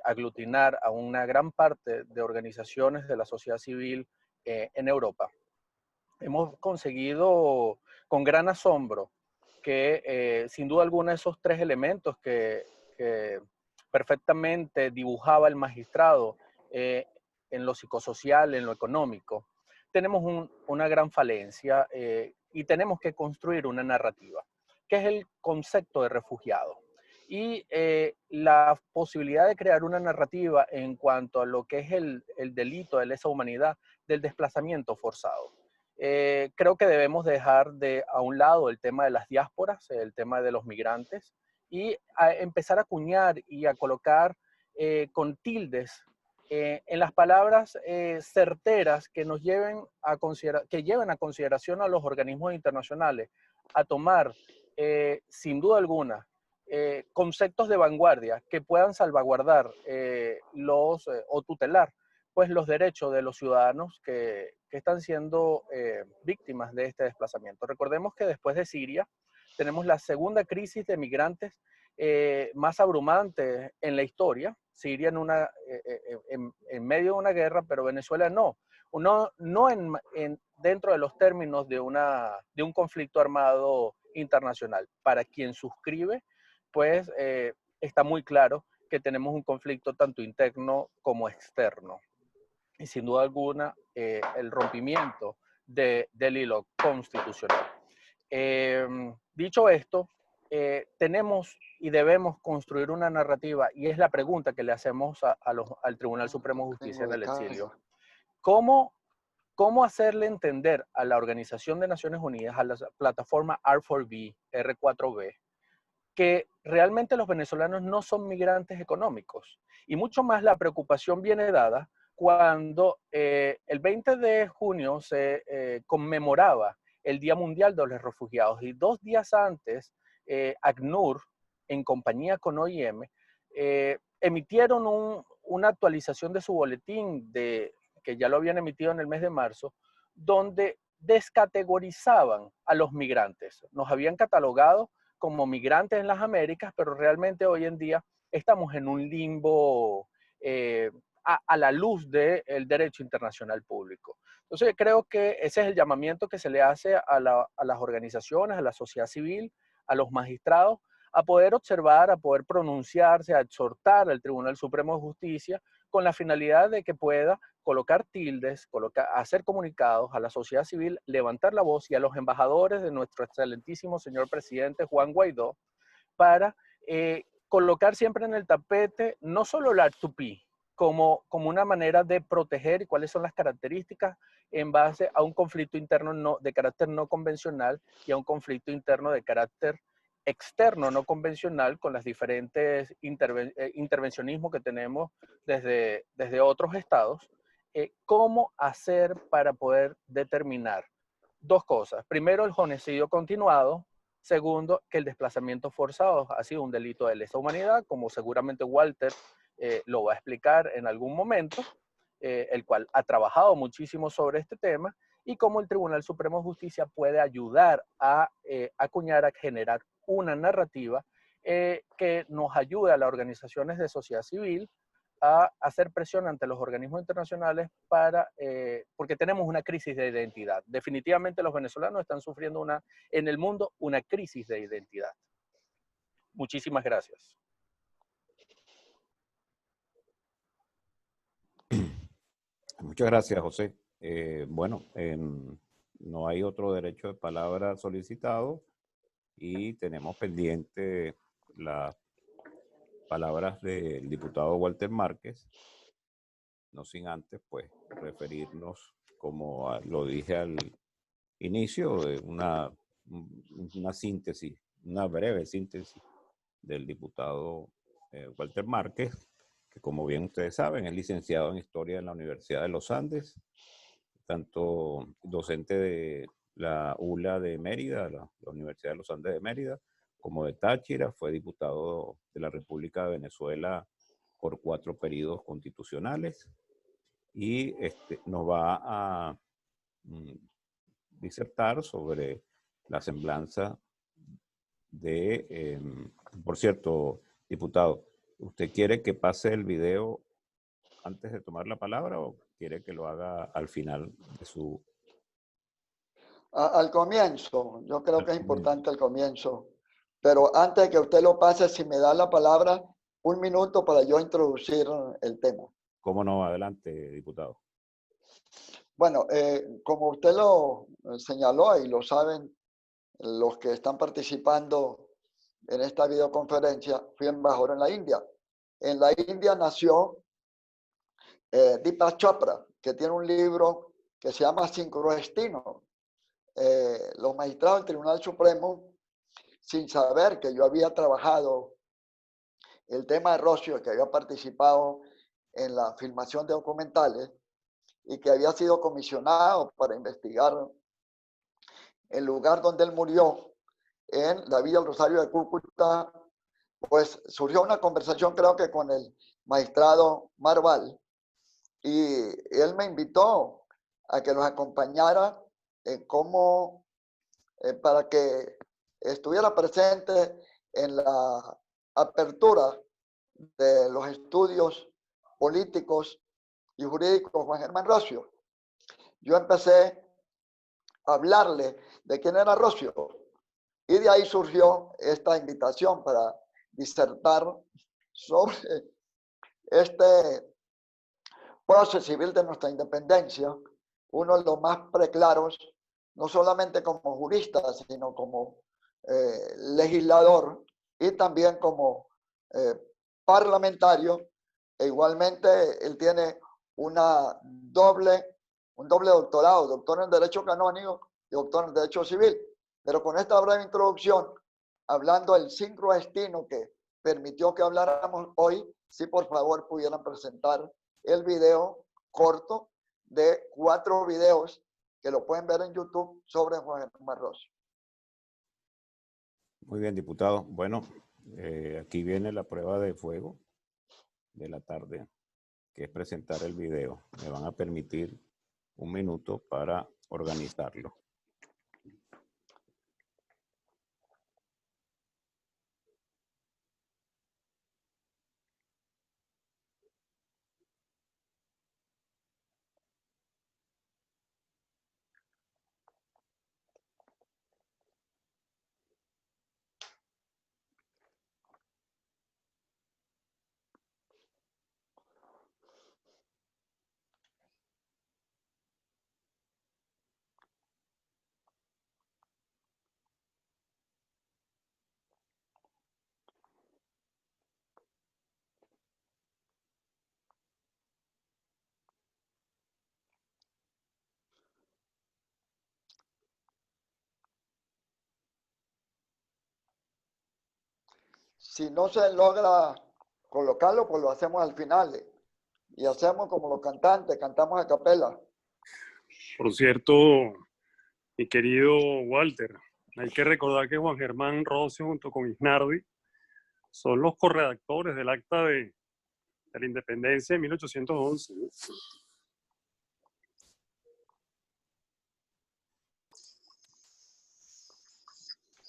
aglutinar a una gran parte de organizaciones de la sociedad civil en Europa. Hemos conseguido con gran asombro que sin duda alguna esos tres elementos que perfectamente dibujaba el magistrado en lo psicosocial, en lo económico, tenemos una gran falencia y tenemos que construir una narrativa, que es el concepto de refugiado. Y la posibilidad de crear una narrativa en cuanto a lo que es el delito de lesa humanidad del desplazamiento forzado. Creo que debemos dejar a un lado el tema de las diásporas, el tema de los migrantes, y empezar a acuñar y a colocar con tildes en las palabras certeras que nos lleven que lleven a consideración a los organismos internacionales a tomar, sin duda alguna, conceptos de vanguardia que puedan salvaguardar o tutelar pues los derechos de los ciudadanos que están siendo víctimas de este desplazamiento. Recordemos que después de Siria tenemos la segunda crisis de migrantes más abrumante en la historia. Siria en medio de una guerra, pero Venezuela no. No dentro de los términos de un conflicto armado internacional. Para quien suscribe, pues está muy claro que tenemos un conflicto tanto interno como externo. Y sin duda alguna, el rompimiento del hilo constitucional. Dicho esto, tenemos y debemos construir una narrativa, y es la pregunta que le hacemos al Tribunal Supremo de Justicia en el exilio. ¿Cómo hacerle entender a la Organización de Naciones Unidas, a la plataforma R4B, R4B, que realmente los venezolanos no son migrantes económicos? Y mucho más la preocupación viene dada cuando el 20 de junio se conmemoraba el Día Mundial de los Refugiados y 2 días antes ACNUR, en compañía con OIM, emitieron una actualización de su boletín que ya lo habían emitido en el mes de marzo, donde descategorizaban a los migrantes. Nos habían catalogado como migrantes en las Américas, pero realmente hoy en día estamos en un limbo a la luz del derecho internacional público. Entonces creo que ese es el llamamiento que se le hace a las organizaciones, a la sociedad civil, a los magistrados a poder observar, a poder pronunciarse, a exhortar al Tribunal Supremo de Justicia con la finalidad de que pueda colocar tildes, hacer comunicados a la sociedad civil, levantar la voz y a los embajadores de nuestro excelentísimo señor presidente Juan Guaidó para colocar siempre en el tapete no solo la R2P como una manera de proteger y cuáles son las características en base a un conflicto interno de carácter no convencional y a un conflicto interno de carácter externo no convencional con las diferentes intervencionismos que tenemos desde otros estados. ¿Cómo hacer para poder determinar dos cosas? Primero, el genocidio continuado. Segundo, que el desplazamiento forzado ha sido un delito de lesa humanidad, como seguramente Walter lo va a explicar en algún momento, el cual ha trabajado muchísimo sobre este tema, y cómo el Tribunal Supremo de Justicia puede ayudar a acuñar, a generar una narrativa que nos ayude a las organizaciones de sociedad civil a hacer presión ante los organismos internacionales porque tenemos una crisis de identidad. Definitivamente los venezolanos están sufriendo en el mundo una crisis de identidad. Muchísimas gracias. Muchas gracias, José. Bueno, no hay otro derecho de palabra solicitado y tenemos pendiente las palabras del diputado Walter Márquez, no sin antes, pues, referirnos, como lo dije al inicio, de una síntesis, una breve síntesis del diputado Walter Márquez, que como bien ustedes saben, es licenciado en Historia en la Universidad de los Andes, tanto docente de la ULA de Mérida, la Universidad de los Andes de Mérida, como de Táchira. Fue diputado de la República de Venezuela por 4 periodos constitucionales y nos va a disertar sobre la semblanza de, por cierto, diputado, ¿usted quiere que pase el video antes de tomar la palabra o quiere que lo haga al final de su... Al comienzo, yo creo que es importante al comienzo, pero antes de que usted lo pase, si me da la palabra, 1 minuto para yo introducir el tema. ¿Cómo no? Adelante, diputado. Bueno, como usted lo señaló y lo saben los que están participando en esta videoconferencia, fui embajador en la India. En la India nació Deepak Chopra, que tiene un libro que se llama Sincrodestino. Los magistrados del Tribunal Supremo, sin saber que yo había trabajado el tema de Rocio, que había participado en la filmación de documentales y que había sido comisionado para investigar el lugar donde él murió, en la Villa del Rosario de Cúcuta, pues surgió una conversación, creo que con el magistrado Marval, y él me invitó a que los acompañara para que estuviera presente en la apertura de los estudios políticos y jurídicos Juan Germán Rocio. Yo empecé a hablarle de quién era Rocio y de ahí surgió esta invitación para disertar sobre este proceso civil de nuestra independencia, uno de los más preclaros, no solamente como jurista, sino como legislador y también como parlamentario. E igualmente él tiene un doble doctorado, doctor en Derecho Canónico y doctor en Derecho Civil. Pero con esta breve introducción, hablando del sincrodestino que permitió que habláramos hoy, si por favor pudieran presentar el video corto de 4 videos que lo pueden ver en YouTube sobre Juan Germán Rocio. Muy bien, diputado. Bueno, aquí viene la prueba de fuego de la tarde, que es presentar el video. Me van a permitir 1 minuto para organizarlo. si no se logra colocarlo, pues lo hacemos al final. Y hacemos como los cantantes, cantamos a capela. Por cierto, mi querido Walter, hay que recordar que Juan Germán Rocio junto con Isnardi son los corredactores del Acta de la Independencia de 1811.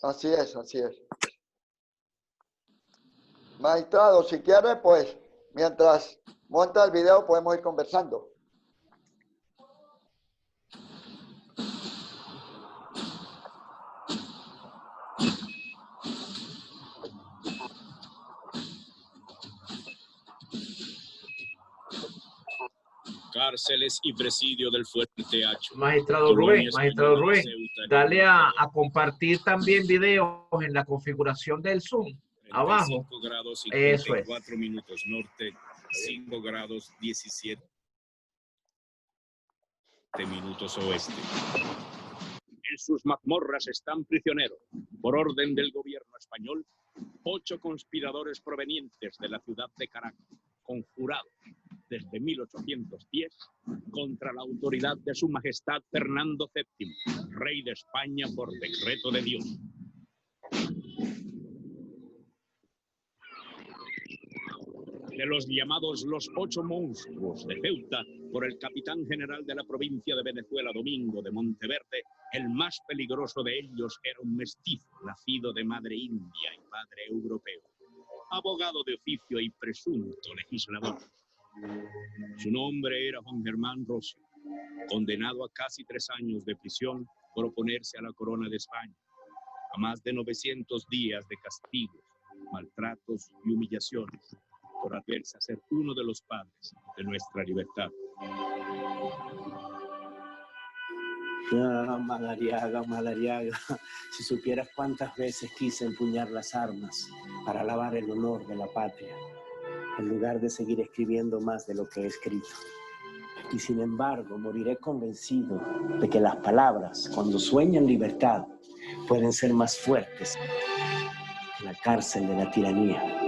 Así es, así es. Magistrado, si quiere, pues, mientras monta el video, podemos ir conversando. Cárceles y presidio del Fuerte Hacho. Magistrado Rubén, dale a compartir también videos en la configuración del Zoom. Abajo. Grados, eso es. 4 minutos norte, 5 grados 17 minutos oeste. En sus mazmorras están prisioneros, por orden del gobierno español, 8 conspiradores provenientes de la ciudad de Caracas, conjurados desde 1810 contra la autoridad de su majestad Fernando VII, rey de España por decreto de Dios. De los llamados los 8 monstruos de Ceuta, por el capitán general de la provincia de Venezuela, Domingo de Monteverde, el más peligroso de ellos era un mestizo, nacido de madre india y padre europeo, abogado de oficio y presunto legislador. Su nombre era Juan Germán Rocio, condenado a casi 3 años de prisión por oponerse a la corona de España, a más de 900 días de castigos, maltratos y humillaciones, por atreverse a ser uno de los padres de nuestra libertad. Ah, Madariaga, Madariaga, si supieras cuántas veces quise empuñar las armas para lavar el honor de la patria, en lugar de seguir escribiendo más de lo que he escrito. Y sin embargo, moriré convencido de que las palabras, cuando sueñan libertad, pueden ser más fuertes que la cárcel de la tiranía.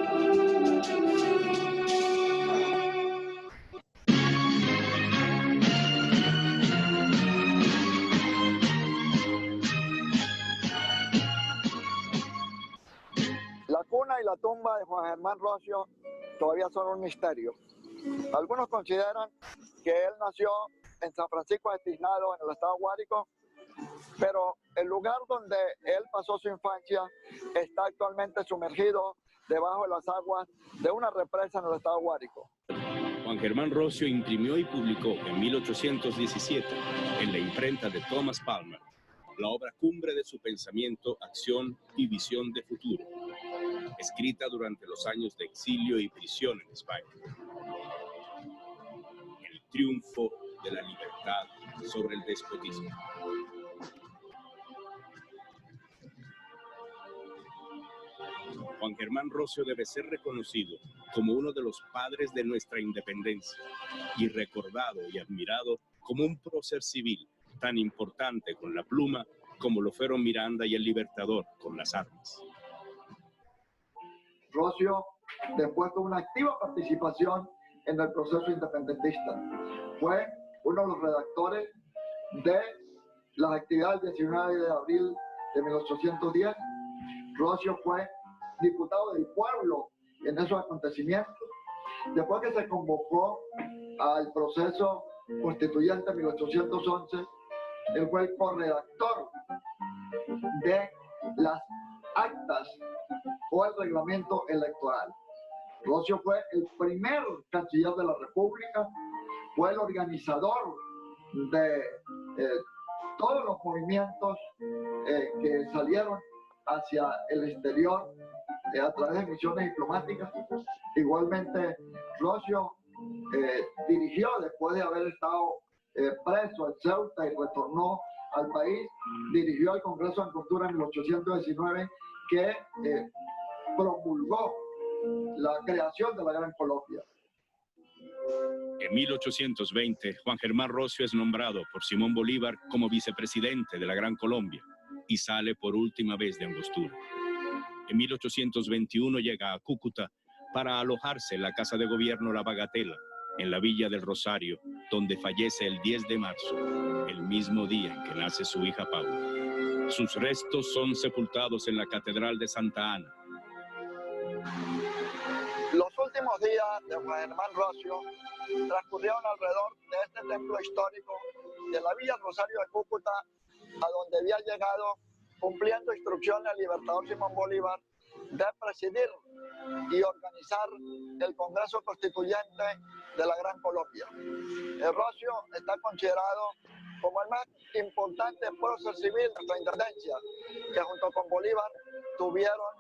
La cuna y la tumba de Juan Germán Rocio todavía son un misterio. Algunos consideran que él nació en San Francisco de Tiznado, en el estado Guárico, pero el lugar donde él pasó su infancia está actualmente sumergido debajo de las aguas de una represa en el estado Guárico. Juan Germán Rocio imprimió y publicó en 1817, en la imprenta de Thomas Palmer, la obra cumbre de su pensamiento, acción y visión de futuro, escrita durante los años de exilio y prisión en España. El triunfo de la libertad sobre el despotismo. Juan Germán Rocio debe ser reconocido como uno de los padres de nuestra independencia y recordado y admirado como un prócer civil tan importante con la pluma como lo fueron Miranda y el Libertador con las armas. Rocio después tuvo una activa participación en el proceso independentista. Fue uno de los redactores de las actividades del 19 de abril de 1810. Rocio fue diputado del pueblo en esos acontecimientos. Después que se convocó al proceso constituyente en 1811, él fue el corredactor de las actas o el reglamento electoral. Rocio fue el primer canciller de la República, fue el organizador de todos los movimientos que salieron hacia el exterior a través de misiones diplomáticas. Igualmente, Rocio dirigió, después de haber estado preso en Ceuta y retornó al país, dirigió el Congreso de Angostura en 1819 que promulgó la creación de la Gran Colombia. En 1820, Juan Germán Rocio es nombrado por Simón Bolívar como vicepresidente de la Gran Colombia y sale por última vez de Angostura. En 1821 llega a Cúcuta para alojarse en la Casa de Gobierno La Bagatela, en la Villa del Rosario, donde fallece el 10 de marzo, el mismo día en que nace su hija Paula. Sus restos son sepultados en la Catedral de Santa Ana. Los últimos días de Juan Germán Rocio transcurrieron alrededor de este templo histórico de la Villa Rosario de Cúcuta, a donde había llegado cumpliendo instrucciones al libertador Simón Bolívar de presidir y organizar el Congreso Constituyente de la Gran Colombia. El Rocio está considerado como el más importante prócer civil de nuestra independencia, que junto con Bolívar tuvieron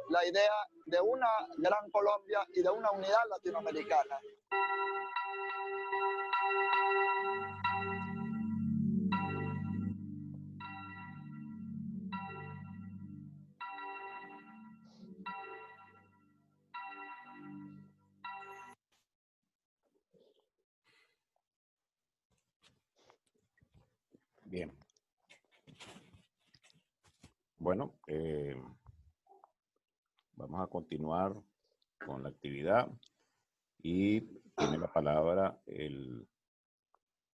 la idea de una Gran Colombia y de una unidad latinoamericana. Bien. Bueno, vamos a continuar con la actividad y tiene la palabra el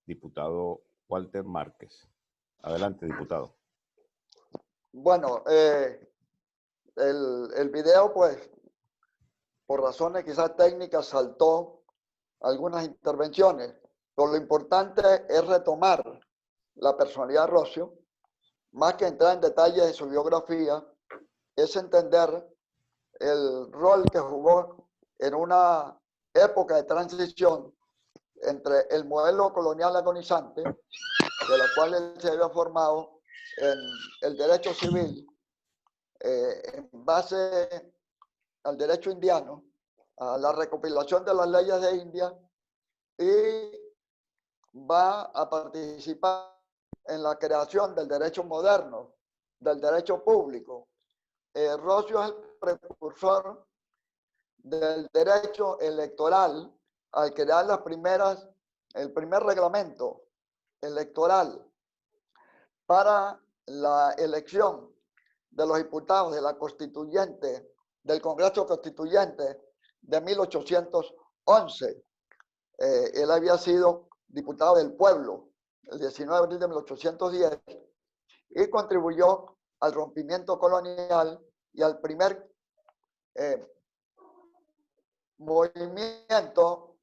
diputado Walter Márquez. Adelante, diputado. Bueno, el video, pues, por razones quizás técnicas, saltó algunas intervenciones, pero lo importante es retomar la personalidad de Rocio, más que entrar en detalles de su biografía, es entender el rol que jugó en una época de transición entre el modelo colonial agonizante, de la cual él se había formado en el derecho civil, en base al derecho indiano, a la recopilación de las leyes de India, y va a participar en la creación del derecho moderno, del derecho público. Rocio es el precursor del derecho electoral al crear el primer reglamento electoral para la elección de los diputados de la constituyente, del Congreso Constituyente de 1811. Él había sido diputado del pueblo el 19 de abril de 1810 y contribuyó al rompimiento colonial y al primer movimiento,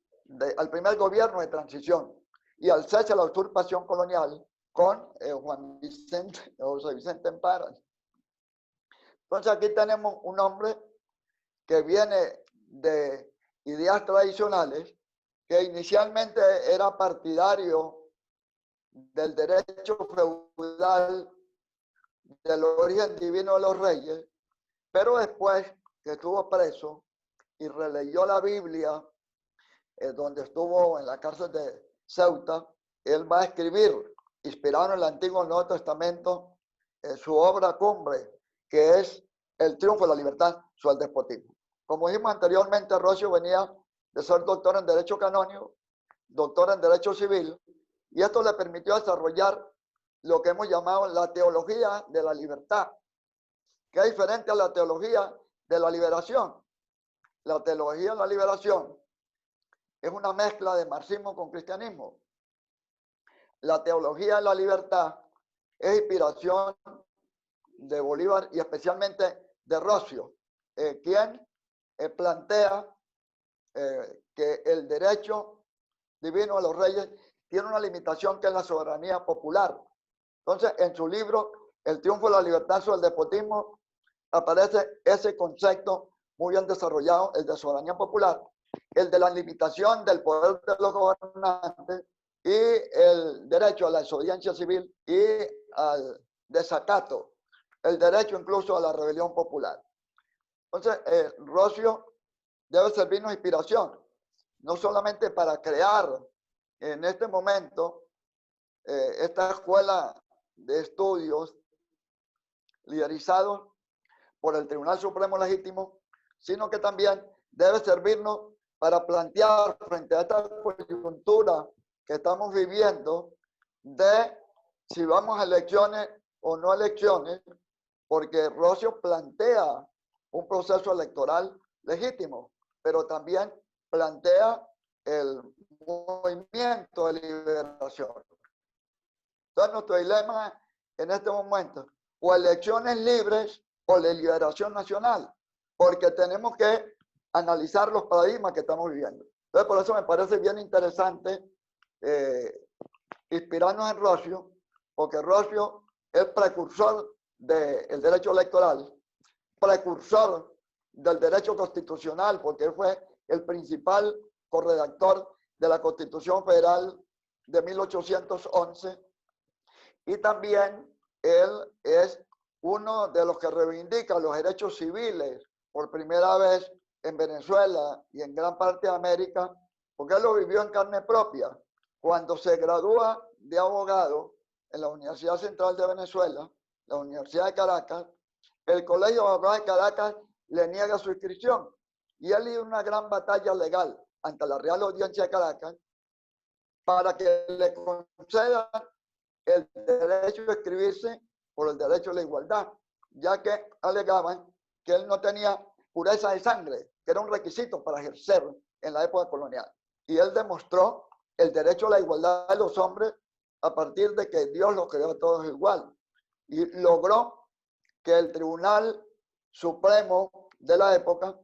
al primer gobierno de transición y al cese de la usurpación colonial con Juan Vicente, José Vicente Emparas. Entonces aquí tenemos un hombre que viene de ideas tradicionales, que inicialmente era partidario del derecho feudal, del origen divino de los reyes, pero después que estuvo preso y releyó la Biblia, donde estuvo en la cárcel de Ceuta, él va a escribir, inspirado en el Antiguo y Nuevo Testamento, su obra cumbre, que es El triunfo de la libertad sobre el despotismo. Como dijimos anteriormente, Rocio venía de ser doctor en Derecho Canónico, doctor en Derecho Civil, y esto le permitió desarrollar lo que hemos llamado la teología de la libertad, que es diferente a la teología de la liberación. La teología de la liberación es una mezcla de marxismo con cristianismo. La teología de la libertad es inspiración de Bolívar y especialmente de Rocio, quien plantea que el derecho divino de los reyes tiene una limitación que es la soberanía popular. Entonces, en su libro El triunfo de la libertad sobre el despotismo aparece ese concepto muy bien desarrollado, el de soberanía popular, el de la limitación del poder de los gobernantes y el derecho a la desobediencia civil y al desacato, el derecho incluso a la rebelión popular. Entonces, Rocio debe servirnos inspiración, no solamente para crear en este momento esta escuela de estudios liderizados por el Tribunal Supremo Legítimo, sino que también debe servirnos para plantear frente a esta coyuntura que estamos viviendo de si vamos a elecciones o no elecciones, porque Rocio plantea un proceso electoral legítimo, pero también plantea el movimiento de liberación. Entonces, nuestro dilema en este momento, o elecciones libres o la liberación nacional, porque tenemos que analizar los paradigmas que estamos viviendo. Entonces, por eso me parece bien interesante inspirarnos en Roscio, porque Roscio es precursor del derecho electoral, precursor del derecho constitucional, porque él fue el principal corredactor de la Constitución Federal de 1811, y también él es uno de los que reivindica los derechos civiles por primera vez en Venezuela y en gran parte de América, porque él lo vivió en carne propia. Cuando se gradúa de abogado en la Universidad Central de Venezuela, la Universidad de Caracas, el Colegio de Abogados de Caracas le niega su inscripción y él hizo una gran batalla legal ante la Real Audiencia de Caracas para que le concedan el derecho a inscribirse por el derecho a la igualdad, ya que alegaban que él no tenía pureza de sangre, que era un requisito para ejercer en la época colonial. Y él demostró el derecho a la igualdad de los hombres a partir de que Dios los creó a todos igual. Y logró que el Tribunal Supremo de la época,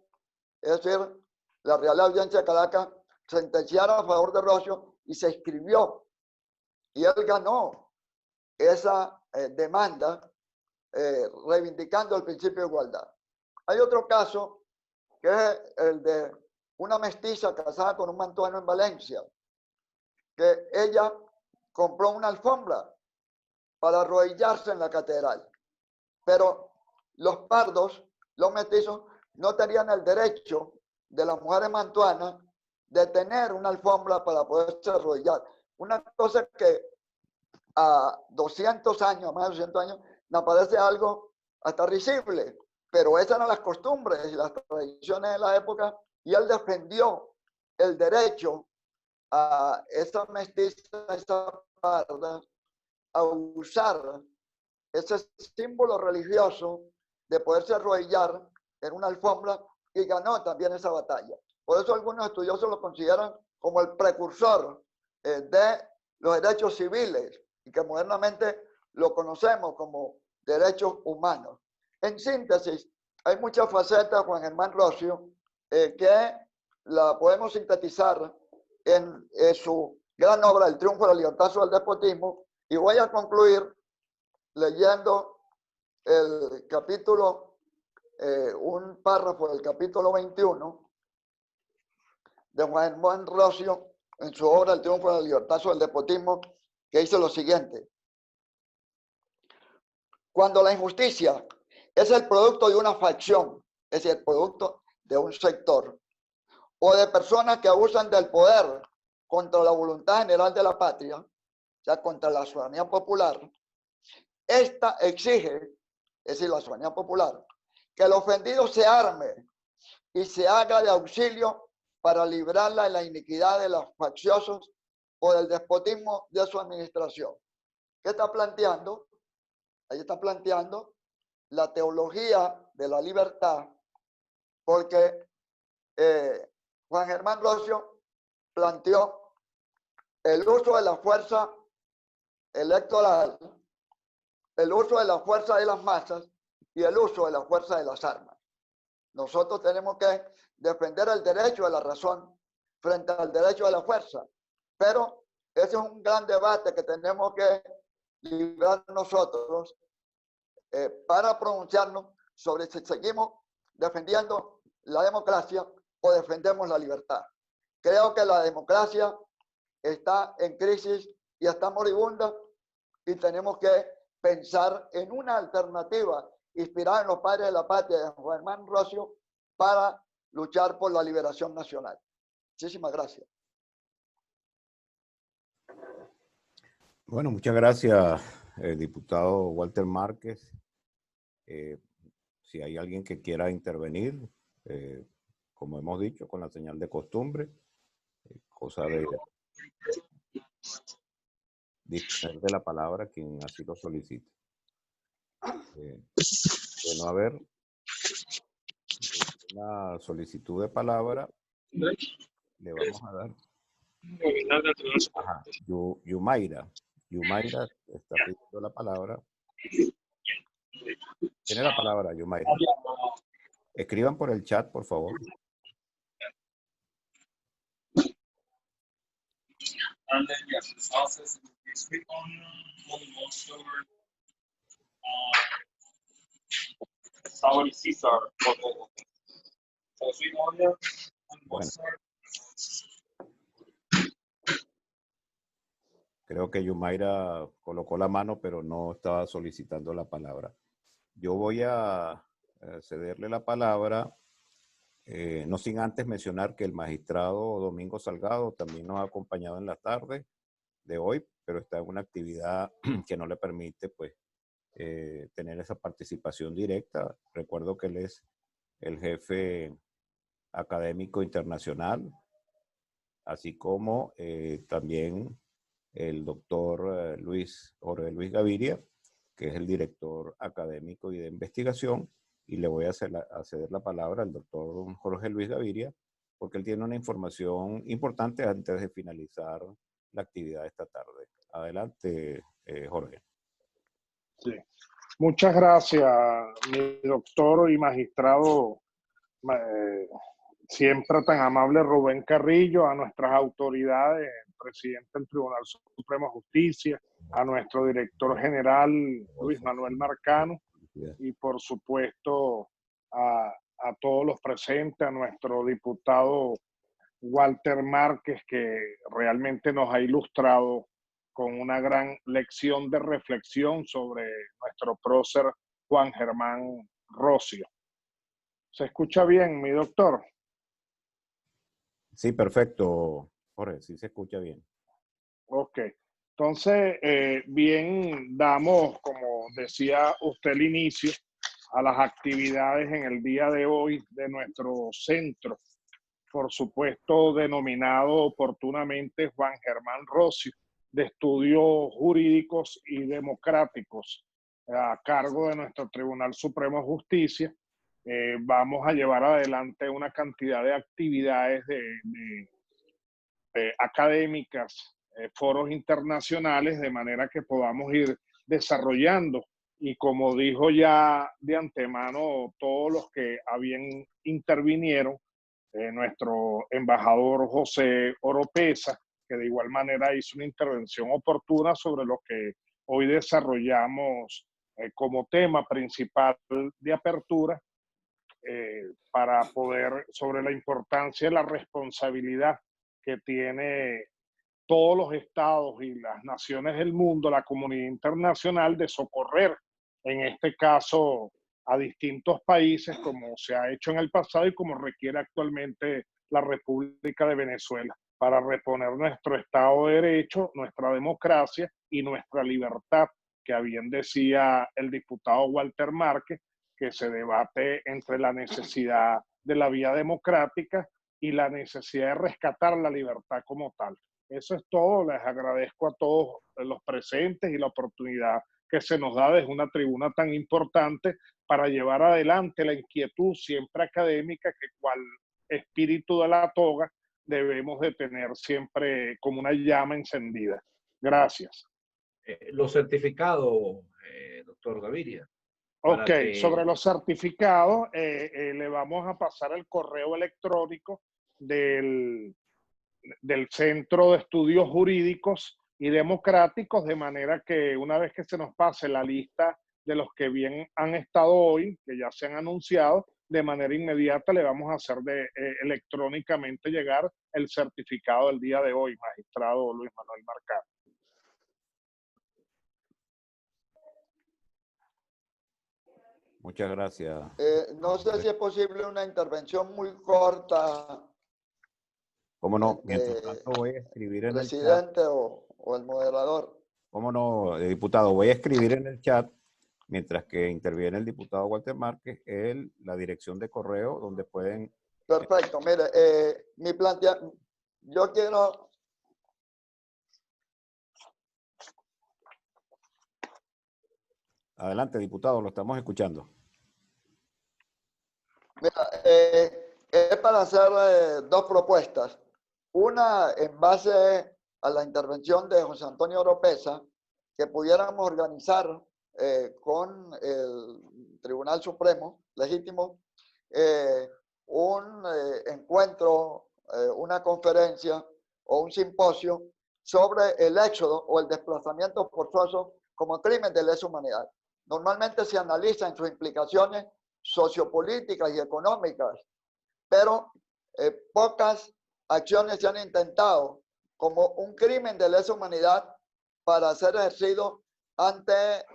es decir, la Real Audiencia de Caracas, sentenciara a favor de Roscio y se inscribió. Y él ganó esa demanda reivindicando el principio de igualdad. Hay otro caso que es el de una mestiza casada con un mantuano en Valencia, que ella compró una alfombra para arrodillarse en la catedral, pero los pardos, los mestizos, no tenían el derecho de las mujeres mantuanas de tener una alfombra para poderse arrodillar. Una cosa que a 200 años, más de 200 años, me parece algo hasta risible, pero esas eran las costumbres y las tradiciones de la época, y él defendió el derecho a esa mestiza, esa parda, a usar ese símbolo religioso de poderse arrodillar en una alfombra, y ganó también esa batalla. Por eso algunos estudiosos lo consideran como el precursor de los derechos civiles, y que modernamente lo conocemos como derechos humanos. En síntesis, hay muchas facetas de Juan Germán Roscio que la podemos sintetizar en su gran obra El triunfo de la libertad sobre el despotismo, y voy a concluir leyendo el capítulo, un párrafo del capítulo 21 de Juan Germán Roscio en su obra El triunfo de la libertad sobre el despotismo, que dice lo siguiente: cuando la injusticia es el producto de una facción, es decir, el producto de un sector, o de personas que abusan del poder contra la voluntad general de la patria, o sea, contra la ciudadanía popular, esta exige, es decir, la ciudadanía popular, que el ofendido se arme y se haga de auxilio para librarla de la iniquidad de los facciosos o del despotismo de su administración. ¿Qué está planteando? Ahí está planteando la teología de la libertad, porque Juan Germán Roscio planteó el uso de la fuerza electoral, el uso de la fuerza de las masas y el uso de la fuerza de las armas. Nosotros tenemos que defender el derecho de la razón frente al derecho de la fuerza, pero ese es un gran debate que tenemos que librar nosotros para pronunciarnos sobre si seguimos defendiendo la democracia o defendemos la libertad. Creo que la democracia está en crisis y está moribunda, y tenemos que pensar en una alternativa inspirada en los padres de la patria de Juan Germán Roscio para luchar por la liberación nacional. Muchísimas gracias. Bueno, muchas gracias, diputado Walter Márquez. Si hay alguien que quiera intervenir, como hemos dicho, con la señal de costumbre, cosa de disponer de la palabra quien así lo solicite. De no haber, una solicitud de palabra. Le vamos a dar. Ajá, Yumaira. Yumaira está pidiendo la palabra. Tiene la palabra, Yumaira. Escriban por el chat, por favor. Bueno, creo que Yumaira colocó la mano, pero no estaba solicitando la palabra. Yo voy a cederle la palabra, no sin antes mencionar que el magistrado Domingo Salgado también nos ha acompañado en la tarde de hoy, pero está en una actividad que no le permite, pues, tener esa participación directa. Recuerdo que él es el jefe académico internacional, así como también el doctor Jorge Luis Gaviria, que es el director académico y de investigación, y le voy a ceder la palabra al doctor Jorge Luis Gaviria, porque él tiene una información importante antes de finalizar la actividad de esta tarde. Adelante, Jorge. Sí. Muchas gracias, mi doctor y magistrado, siempre tan amable Rubén Carrillo, a nuestras autoridades, el presidente del Tribunal Supremo de Justicia, a nuestro director general Luis Manuel Marcano, y por supuesto a todos los presentes, a nuestro diputado Walter Márquez, que realmente nos ha ilustrado con una gran lección de reflexión sobre nuestro prócer Juan Germán Rocio. ¿Se escucha bien, mi doctor? Sí, perfecto, Jorge, sí se escucha bien. Ok, entonces, bien, damos, como decía usted al inicio, a las actividades en el día de hoy de nuestro centro, por supuesto denominado oportunamente Juan Germán Rocio, de Estudios Jurídicos y Democráticos, a cargo de nuestro Tribunal Supremo de Justicia. Vamos a llevar adelante una cantidad de actividades académicas, foros internacionales, de manera que podamos ir desarrollando. Y como dijo ya de antemano todos los que habían intervinieron, nuestro embajador José Oropesa, que de igual manera hizo una intervención oportuna sobre lo que hoy desarrollamos como tema principal de apertura, para poder, sobre la importancia y la responsabilidad que tiene todos los estados y las naciones del mundo, la comunidad internacional, de socorrer, en este caso, a distintos países, como se ha hecho en el pasado y como requiere actualmente la República de Venezuela, para reponer nuestro Estado de Derecho, nuestra democracia y nuestra libertad, que bien decía el diputado Walter Márquez, que se debate entre la necesidad de la vía democrática y la necesidad de rescatar la libertad como tal. Eso es todo. Les agradezco a todos los presentes y la oportunidad que se nos da desde una tribuna tan importante para llevar adelante la inquietud siempre académica que, cual espíritu de la toga, debemos de tener siempre como una llama encendida. Gracias. Los certificados, doctor Gaviria. Ok, sobre los certificados, le vamos a pasar el correo electrónico del Centro de Estudios Jurídicos y Democráticos, de manera que una vez que se nos pase la lista de los que bien han estado hoy, que ya se han anunciado, de manera inmediata le vamos a hacer electrónicamente llegar el certificado del día de hoy, magistrado Luis Manuel Marcano. Muchas gracias. No sé si es posible una intervención muy corta. ¿Cómo no? Mientras tanto voy a escribir en el chat. Presidente o el moderador. ¿Cómo no, diputado? Voy a escribir en el chat, mientras que interviene el diputado Walter Márquez, la dirección de correo donde pueden... Perfecto. Mire, yo quiero... Adelante, diputado, lo estamos escuchando. Mira, es para hacer dos propuestas. Una, en base a la intervención de José Antonio Oropesa, que pudiéramos organizar con el Tribunal Supremo Legítimo un encuentro, una conferencia o un simposio sobre el éxodo o el desplazamiento forzoso como crimen de lesa humanidad. Normalmente se analiza en sus implicaciones sociopolíticas y económicas, pero pocas acciones se han intentado como un crimen de lesa humanidad para ser ejercido ante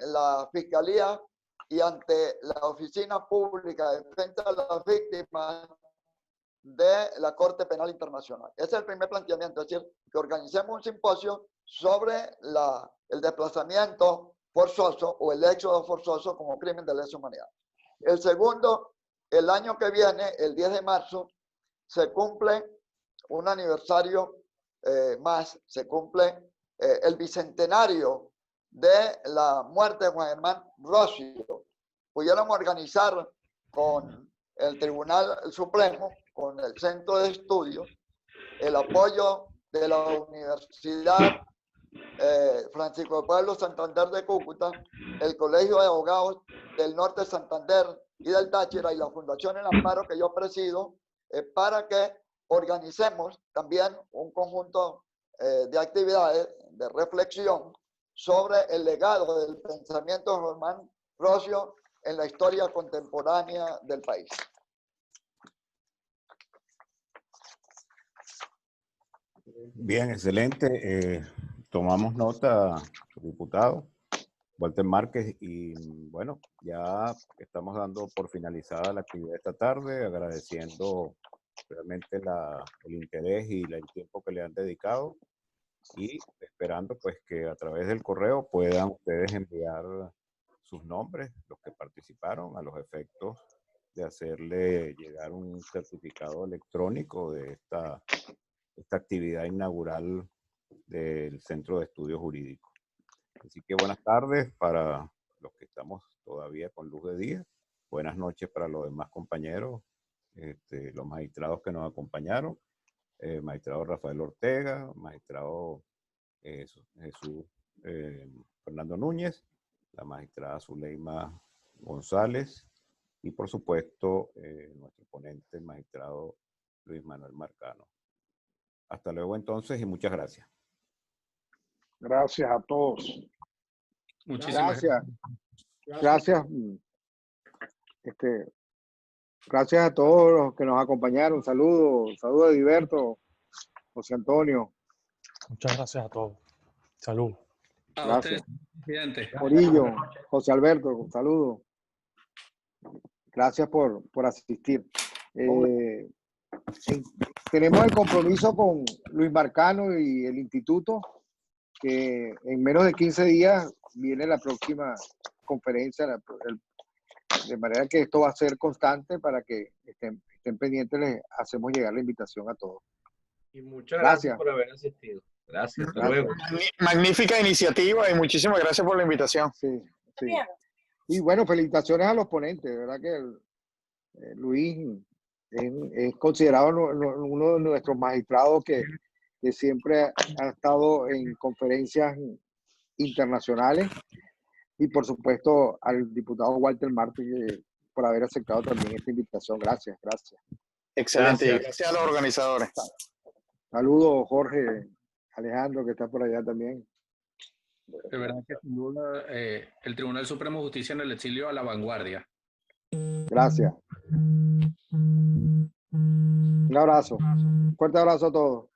la Fiscalía y ante la Oficina Pública de Defensa de las Víctimas de la Corte Penal Internacional. Ese es el primer planteamiento, es decir, que organicemos un simposio sobre el desplazamiento forzoso o el éxodo forzoso como crimen de lesa humanidad. El segundo, el año que viene, el 10 de marzo, se cumple un aniversario más, se cumple el bicentenario de la muerte de Juan Germán Rosio. Pudiéramos organizar con el Tribunal Supremo, con el Centro de Estudios, el apoyo de la Universidad Francisco de Pueblo Santander de Cúcuta, el Colegio de Abogados del Norte de Santander y del Táchira y la Fundación El Amparo que yo presido, para que organicemos también un conjunto de actividades de reflexión sobre el legado del pensamiento de Germán Rosio en la historia contemporánea del país. Bien, excelente. Tomamos nota, diputado Walter Márquez, y bueno, ya estamos dando por finalizada la actividad esta tarde, agradeciendo realmente el interés y el tiempo que le han dedicado, y esperando pues que a través del correo puedan ustedes enviar sus nombres, los que participaron, a los efectos de hacerle llegar un certificado electrónico de esta actividad inaugural del Centro de Estudios Jurídicos. Así que buenas tardes para los que estamos todavía con luz de día. Buenas noches para los demás compañeros, los magistrados que nos acompañaron. Magistrado Rafael Ortega, magistrado Jesús Fernando Núñez, la magistrada Zuleima González y por supuesto nuestro ponente, el magistrado Luis Manuel Marcano. Hasta luego entonces y muchas gracias. Gracias a todos. Muchísimas Gracias. Gracias a todos los que nos acompañaron. Saludos a Heriberto, José Antonio. Muchas gracias a todos. Salud. Gracias. Presidente. Morillo, José Alberto, saludos. Gracias por asistir. Tenemos el compromiso con Luis Marcano y el instituto, que en menos de 15 días viene la próxima conferencia, de manera que esto va a ser constante para que estén pendientes. Les hacemos llegar la invitación a todos. Y muchas gracias por haber asistido. Gracias, hasta luego. Magnífica iniciativa y muchísimas gracias por la invitación. Sí. Y bueno, felicitaciones a los ponentes, de verdad que Luis es considerado uno de nuestros magistrados que siempre ha estado en conferencias internacionales, y por supuesto al diputado Walter Márquez por haber aceptado también esta invitación. Gracias. Excelente. Gracias a los organizadores. Saludos, Jorge, Alejandro, que está por allá también. De verdad que sin duda el Tribunal Supremo de Justicia en el exilio a la vanguardia. Gracias. Un abrazo. Un fuerte abrazo a todos.